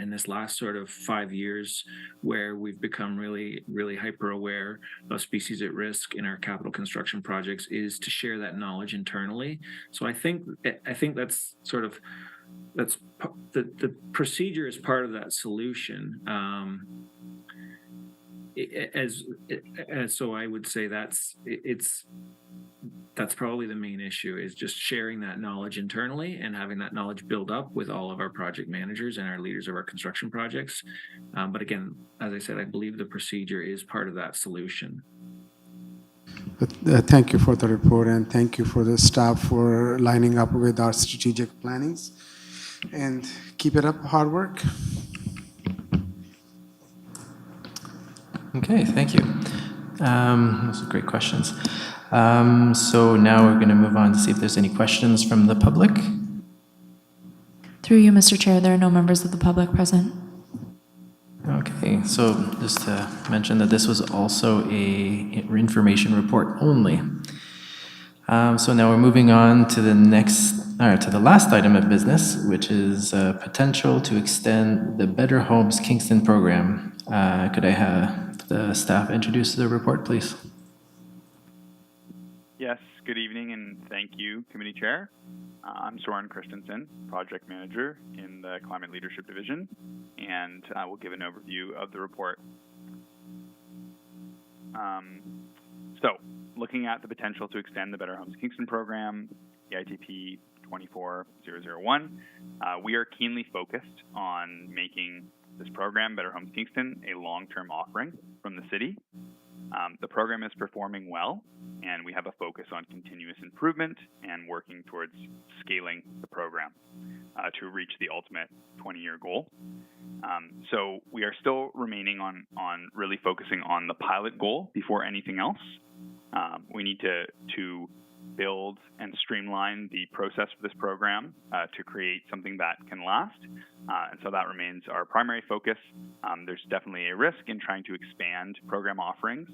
in this last sort of 5 years, where we've become really, really hyper aware of species at risk in our capital construction projects, is to share that knowledge internally. So I think that's sort of the procedure is part of that solution. So I would say that's probably the main issue, is just sharing that knowledge internally and having that knowledge build up with all of our project managers and our leaders of our construction projects. But again, as I said, I believe the procedure is part of that solution. Thank you for the report, and thank you for the staff for lining up with our strategic plannings. And keep it up, hard work. Okay, thank you. Those are great questions. So now we're going to move on to see if there's any questions from the public. Through you, Mr. Chair, there are no members of the public present. Okay, so just to mention that this was also a information report only. So now we're moving on to the last item of business, which is potential to extend the Better Homes Kingston program. Could I have the staff introduce the report, please? Yes, good evening and thank you, Committee Chair. I'm Soren Christensen, Project Manager in the Climate Leadership Division, and I will give an overview of the report. So, looking at the potential to extend the Better Homes Kingston program, the ITP 24001, we are keenly focused on making this program, Better Homes Kingston, a long-term offering from the city. The program is performing well, and we have a focus on continuous improvement and working towards scaling the program to reach the ultimate 20-year goal. So we are still remaining on really focusing on the pilot goal before anything else. We need to build and streamline the process for this program to create something that can last. And so that remains our primary focus. There's definitely a risk in trying to expand program offerings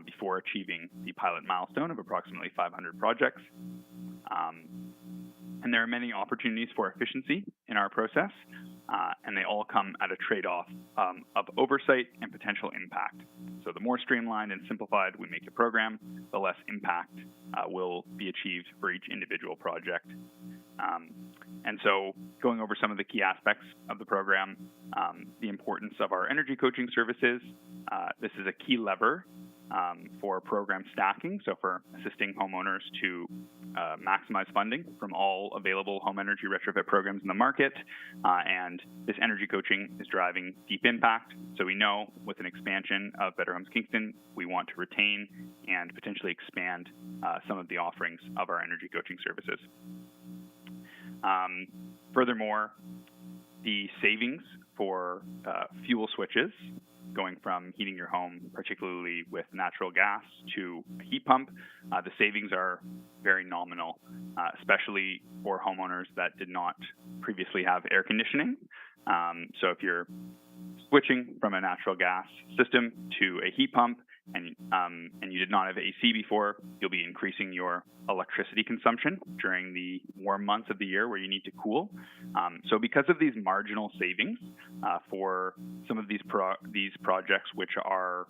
before achieving the pilot milestone of approximately 500 projects. And there are many opportunities for efficiency in our process, and they all come at a trade-off of oversight and potential impact. So the more streamlined and simplified we make the program, the less impact will be achieved for each individual project. And so going over some of the key aspects of the program, the importance of our energy coaching services. This is a key lever for program stacking, so for assisting homeowners to maximize funding from all available home energy retrofit programs in the market. And this energy coaching is driving deep impact. So we know with an expansion of Better Homes Kingston, we want to retain and potentially expand some of the offerings of our energy coaching services. Furthermore, the savings for fuel switches, going from heating your home, particularly with natural gas, to a heat pump, the savings are very nominal, especially for homeowners that did not previously have air conditioning. So if you're switching from a natural gas system to a heat pump and you did not have AC before, you'll be increasing your electricity consumption during the warm months of the year where you need to cool. So because of these marginal savings for some of these projects, which are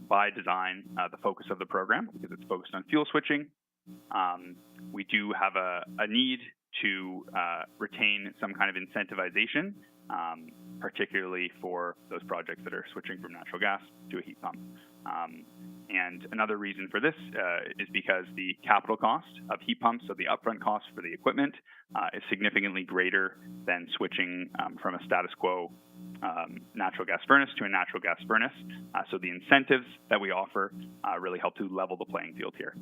by design the focus of the program, because it's focused on fuel switching, we do have a need to retain some kind of incentivization, particularly for those projects that are switching from natural gas to a heat pump. And another reason for this is because the capital cost of heat pumps, so the upfront cost for the equipment, is significantly greater than switching from a status quo natural gas furnace to a natural gas furnace. So the incentives that we offer really help to level the playing field here.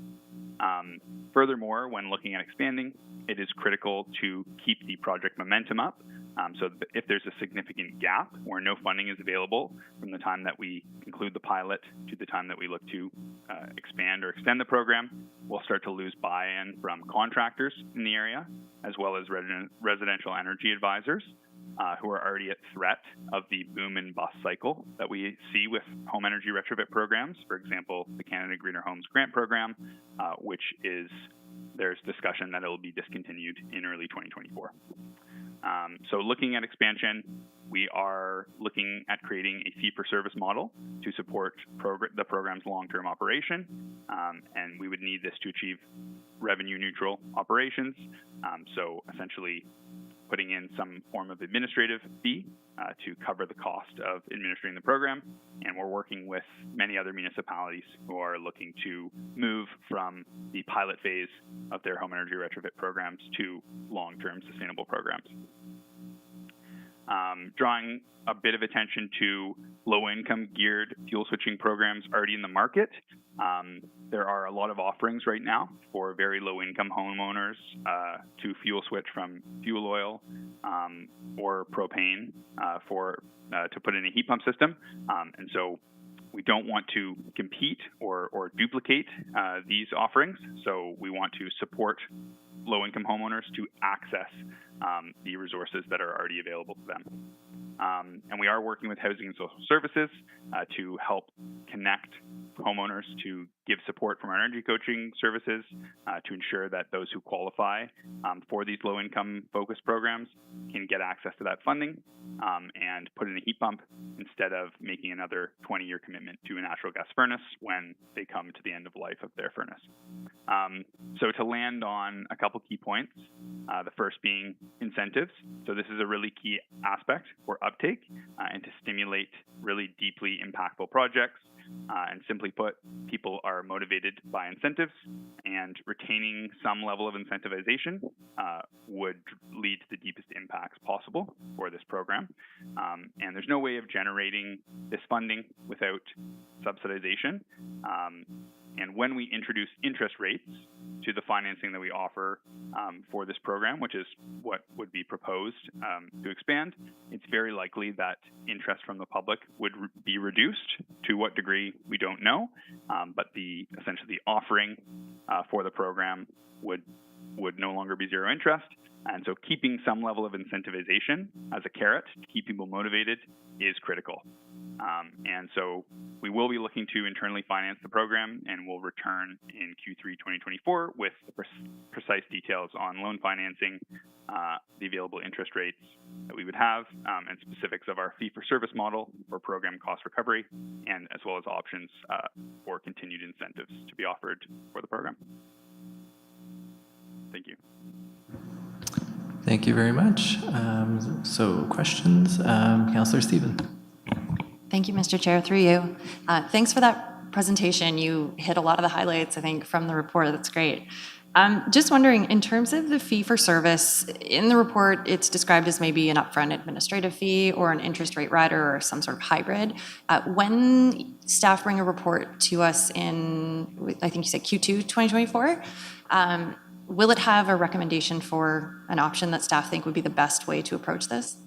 Furthermore, when looking at expanding, it is critical to keep the project momentum up. So if there's a significant gap where no funding is available from the time that we conclude the pilot to the time that we look to expand or extend the program, we'll start to lose buy-in from contractors in the area, as well as residential energy advisors who are already at threat of the boom and bust cycle that we see with home energy retrofit programs. For example, the Canada Greener Homes Grant Program, which is there's discussion that it will be discontinued in early 2024. So looking at expansion, we are looking at creating a fee-for-service model to support the program's long-term operation, and we would need this to achieve revenue-neutral operations. So essentially putting in some form of administrative fee to cover the cost of administering the program, and we're working with many other municipalities who are looking to move from the pilot phase of their home energy retrofit programs to long-term sustainable programs. Drawing a bit of attention to low-income geared fuel switching programs already in the market. There are a lot of offerings right now for very low-income homeowners to fuel switch from fuel oil or propane to put in a heat pump system. And so we don't want to compete or duplicate these offerings. So we want to support low-income homeowners to access the resources that are already available to them. And we are working with Housing and Social Services to help connect homeowners to give support from our energy coaching services to ensure that those who qualify for these low-income focused programs can get access to that funding and put in a heat pump instead of making another 20-year commitment to a natural gas furnace when they come to the end of life of their furnace. So to land on a couple key points, the first being incentives. So this is a really key aspect for uptake and to stimulate really deeply impactful projects. And simply put, people are motivated by incentives, and retaining some level of incentivization would lead to the deepest impacts possible for this program. And there's no way of generating this funding without subsidization. And when we introduce interest rates to the financing that we offer for this program, which is what would be proposed to expand, it's very likely that interest from the public would be reduced. To what degree, we don't know, but essentially the offering for the program would no longer be zero interest. And so keeping some level of incentivization as a carrot to keep people motivated is critical. And so we will be looking to internally finance the program, and we'll return in Q3 2024 with the precise details on loan financing, the available interest rates that we would have, and specifics of our fee-for-service model for program cost recovery, and as well as options for continued incentives to be offered for the program. Thank you. Thank you very much. So questions? Councillor Stephen. Thank you, Mr. Chair, through you. Thanks for that presentation. You hit a lot of the highlights, I think, from the report. That's great. Just wondering, in terms of the fee for service, in the report, it's described as maybe an upfront administrative fee or an interest rate rider or some sort of hybrid. When staff bring a report to us in, I think you said Q2 2024, will it have a recommendation for an option that staff think would be the best way to approach this?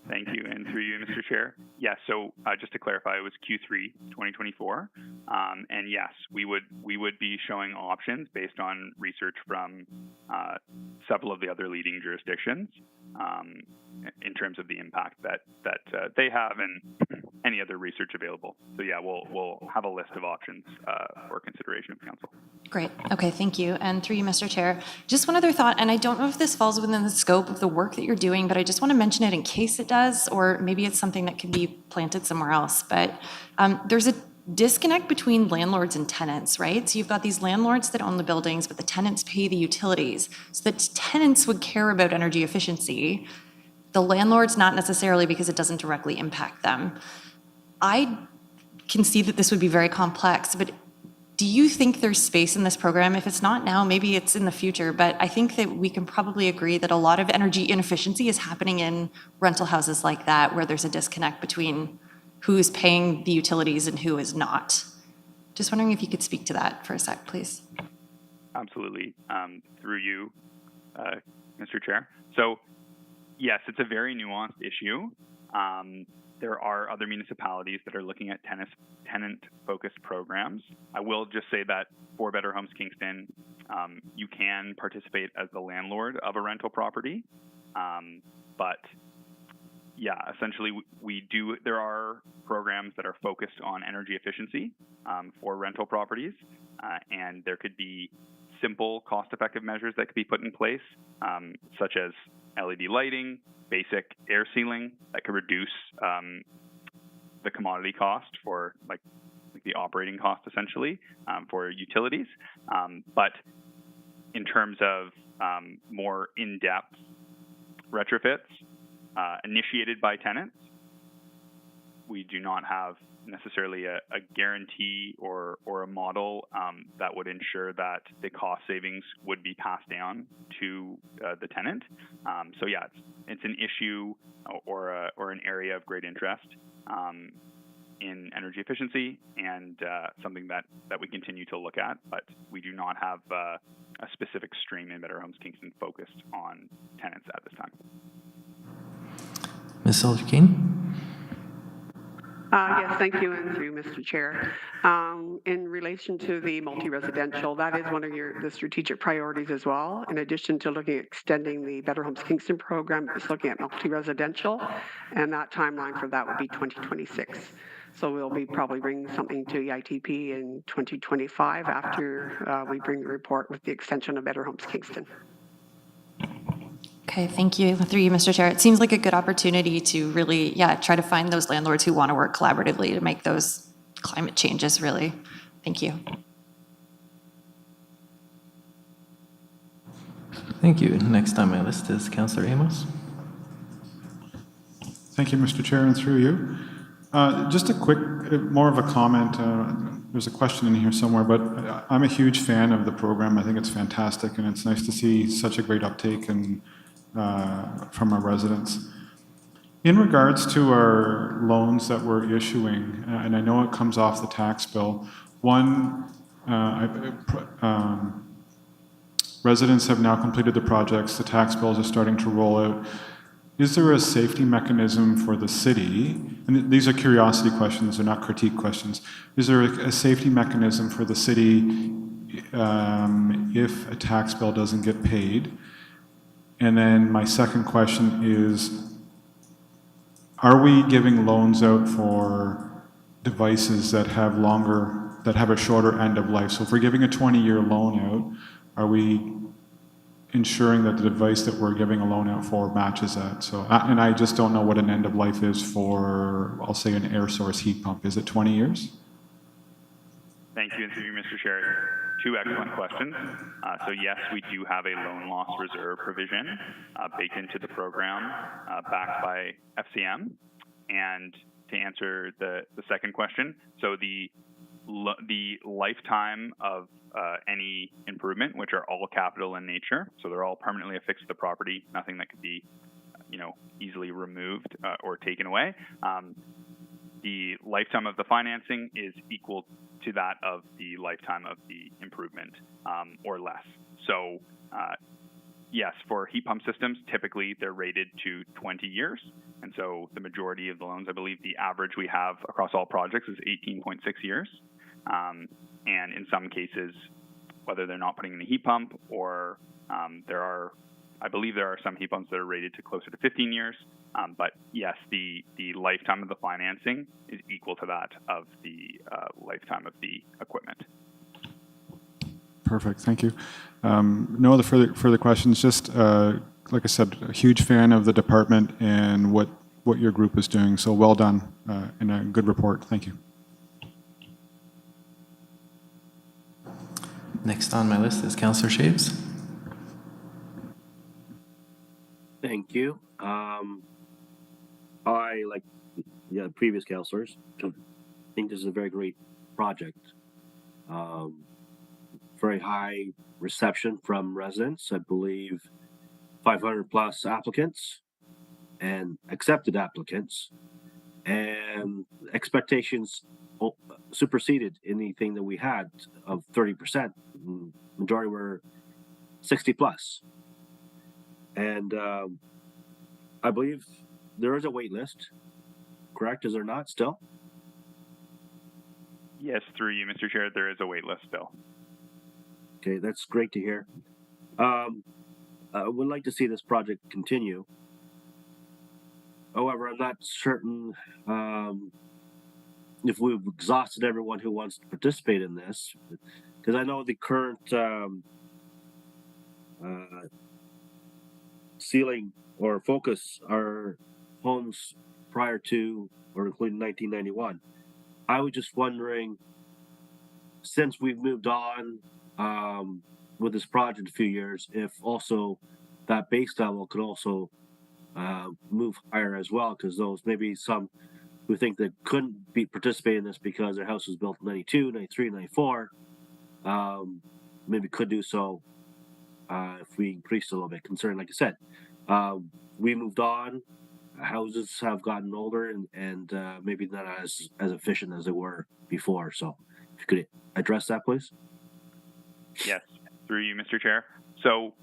Thank you, and through you, Mr. Chair. Yes, so just to clarify, it was Q3 2024, and yes, we would be showing options based on research from several of the other leading jurisdictions in terms of the impact that they have and any other research available. So yeah, we'll have a list of options for consideration of council. Great. Okay, thank you. And through you, Mr. Chair, just one other thought, and I don't know if this falls within the scope of the work that you're doing, but I just want to mention it in case it does, or maybe it's something that can be planted somewhere else. But there's a disconnect between landlords and tenants, right? So you've got these landlords that own the buildings, but the tenants pay the utilities. So the tenants would care about energy efficiency. The landlords, not necessarily, because it doesn't directly impact them. I can see that this would be very complex, but do you think there's space in this program? If it's not now, maybe it's in the future, but I think that we can probably agree that a lot of energy inefficiency is happening in rental houses like that, where there's a disconnect between who is paying the utilities and who is not. Just wondering if you could speak to that for a sec, please. Absolutely. Through you, Mr. Chair. So yes, it's a very nuanced issue. There are other municipalities that are looking at tenant-focused programs. I will just say that for Better Homes Kingston, you can participate as the landlord of a rental property. But yeah, essentially there are programs that are focused on energy efficiency for rental properties, and there could be simple, cost-effective measures that could be put in place, such as LED lighting, basic air sealing that could reduce the commodity cost for like the operating cost essentially for utilities. But in terms of more in-depth retrofits initiated by tenants, we do not have necessarily a guarantee or a model that would ensure that the cost savings would be passed down to the tenant. So yeah, it's an issue or an area of great interest in energy efficiency, and something that we continue to look at, but we do not have a specific stream in Better Homes Kingston focused on tenants at this time. Ms. Salter-Keene? Yes, thank you, and through Mr. Chair. In relation to the multi-residential, that is one of the strategic priorities as well. In addition to looking at extending the Better Homes Kingston program, it's looking at multi-residential, and that timeline for that would be 2026. So we'll be probably bringing something to EITP in 2025 after we bring the report with the extension of Better Homes Kingston. Okay, thank you. Through you, Mr. Chair. It seems like a good opportunity to really, try to find those landlords who want to work collaboratively to make those climate changes, really. Thank you. Thank you. Next on my list is Councillor Amos. Thank you, Mr. Chair, and through you. Just a quick, more of a comment. There's a question in here somewhere, but I'm a huge fan of the program. I think it's fantastic, and it's nice to see such a great uptake and from our residents. In regards to our loans that we're issuing, and I know it comes off the tax bill, residents have now completed the projects, the tax bills are starting to roll out. Is there a safety mechanism for the city? And these are curiosity questions, they're not critique questions. Is there a safety mechanism for the city if a tax bill doesn't get paid? And then my second question is, are we giving loans out for devices that have a shorter end of life? So if we're giving a 20-year loan out, are we ensuring that the device that we're giving a loan out for matches that? So, and I just don't know what an end of life is for, I'll say, an air source heat pump. Is it 20 years? Thank you, and through you, Mr. Chair. Two excellent questions. So yes, we do have a loan loss reserve provision baked into the program, backed by FCM. And to answer the second question, so the lifetime of any improvement, which are all capital in nature, so they're all permanently affixed to the property, nothing that could be, easily removed or taken away. The lifetime of the financing is equal to that of the lifetime of the improvement, or less. So yes, for heat pump systems, typically they're rated to 20 years. And so the majority of the loans, I believe the average we have across all projects is 18.6 years. And in some cases, whether they're not putting in a heat pump or I believe there are some heat pumps that are rated to closer to 15 years. But yes, the lifetime of the financing is equal to that of the lifetime of the equipment. Perfect, thank you. No other further questions. Just like I said, a huge fan of the department and what your group is doing. So well done and a good report. Thank you. Next on my list is Councillor Shaves. Thank you. I, like the previous councillors, think this is a very great project. Very high reception from residents. I believe 500 plus applicants and accepted applicants, and expectations superseded anything that we had of 30%. Majority were 60 plus. And I believe there is a wait list, correct? Is there not still? Yes, through you, Mr. Chair, there is a wait list still. Okay, that's great to hear. I would like to see this project continue. However, I'm not certain if we've exhausted everyone who wants to participate in this, because I know the current ceiling or focus our homes prior to or including 1991. I was just wondering, since we've moved on with this project a few years, if also that base level could also move higher as well, because those maybe some who think that couldn't be participate in this because their house was built in 92, 93, 94, maybe could do so if we increased a little bit. Concerning, like I said, we moved on. Houses have gotten older and maybe not as efficient as they were before. So, if you could address that, please. Yes, through you, Mr. Chair. So,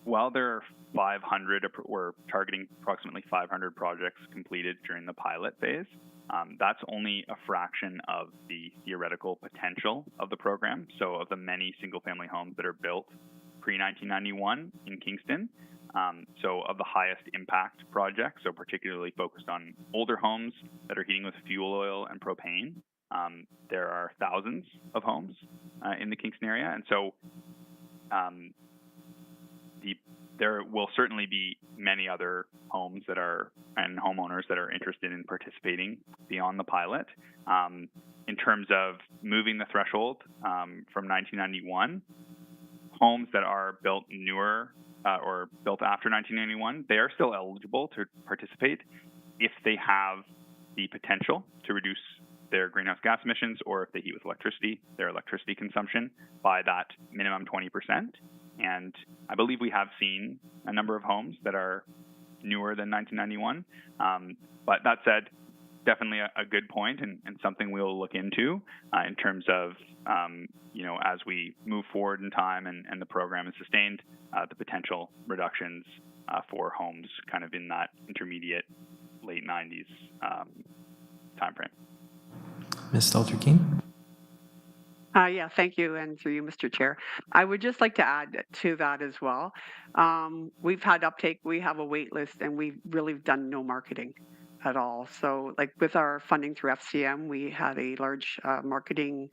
while there are 500, we're targeting approximately 500 projects completed during the pilot phase. That's only a fraction of the theoretical potential of the program. So, of the many single-family homes that are built pre-1991 in Kingston, so of the highest impact projects, so particularly focused on older homes that are heating with fuel oil and propane, there are thousands of homes in the Kingston area. And so there will certainly be many other homes that are and homeowners that are interested in participating beyond the pilot. In terms of moving the threshold from 1991, homes that are built newer or built after 1991, they are still eligible to participate if they have the potential to reduce their greenhouse gas emissions, or if they heat with electricity, their electricity consumption by that minimum 20%. And I believe we have seen a number of homes that are newer than 1991. But that said, definitely a good point and something we'll look into in terms of, as we move forward in time and the program is sustained, the potential reductions for homes kind of in that intermediate late 90s timeframe. Ms. Stelter-Keane? Yeah, thank you, and through you, Mr. Chair. I would just like to add to that as well. We've had uptake, we have a wait list, and we've really done no marketing at all. So like with our funding through FCM, we had a large marketing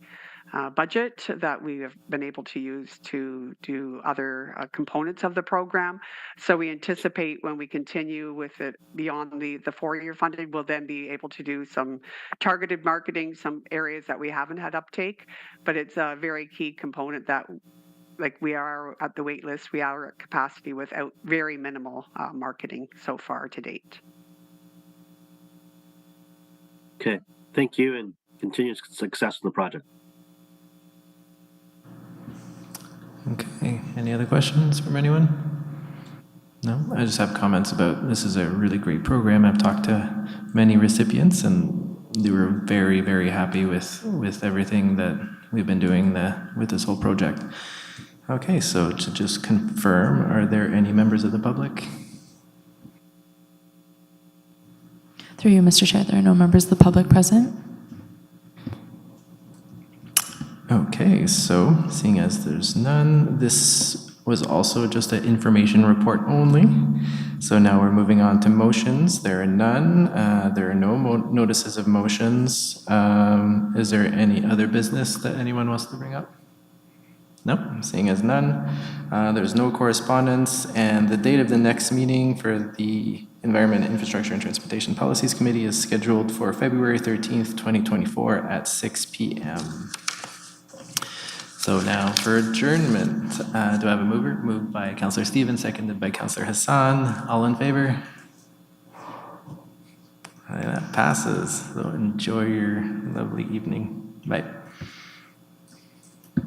budget that we have been able to use to do other components of the program. So we anticipate when we continue with it beyond the 4-year funding, we'll then be able to do some targeted marketing, some areas that we haven't had uptake, but it's a very key component that like we are at the wait list, we are at capacity without very minimal marketing so far to date. Okay, thank you, and continued success in the project. Okay, any other questions from anyone? No, I just have comments about this is a really great program. I've talked to many recipients and they were very, very happy with everything that we've been doing with this whole project. Okay, so to just confirm, are there any members of the public? Through you, Mr. Chair, there are no members of the public present. Okay, so seeing as there's none, this was also just an information report only. So now we're moving on to motions. There are none. There are no notices of motions. Is there any other business that anyone wants to bring up? Nope, seeing as none. There's no correspondence, and the date of the next meeting for the Environment, Infrastructure, and Transportation Policies Committee is scheduled for February 13th, 2024 at 6 p.m. So now for adjournment, do I have a mover? Moved by Councillor Stevens, seconded by Councillor Hassan. All in favor? That passes. So enjoy your lovely evening. Bye.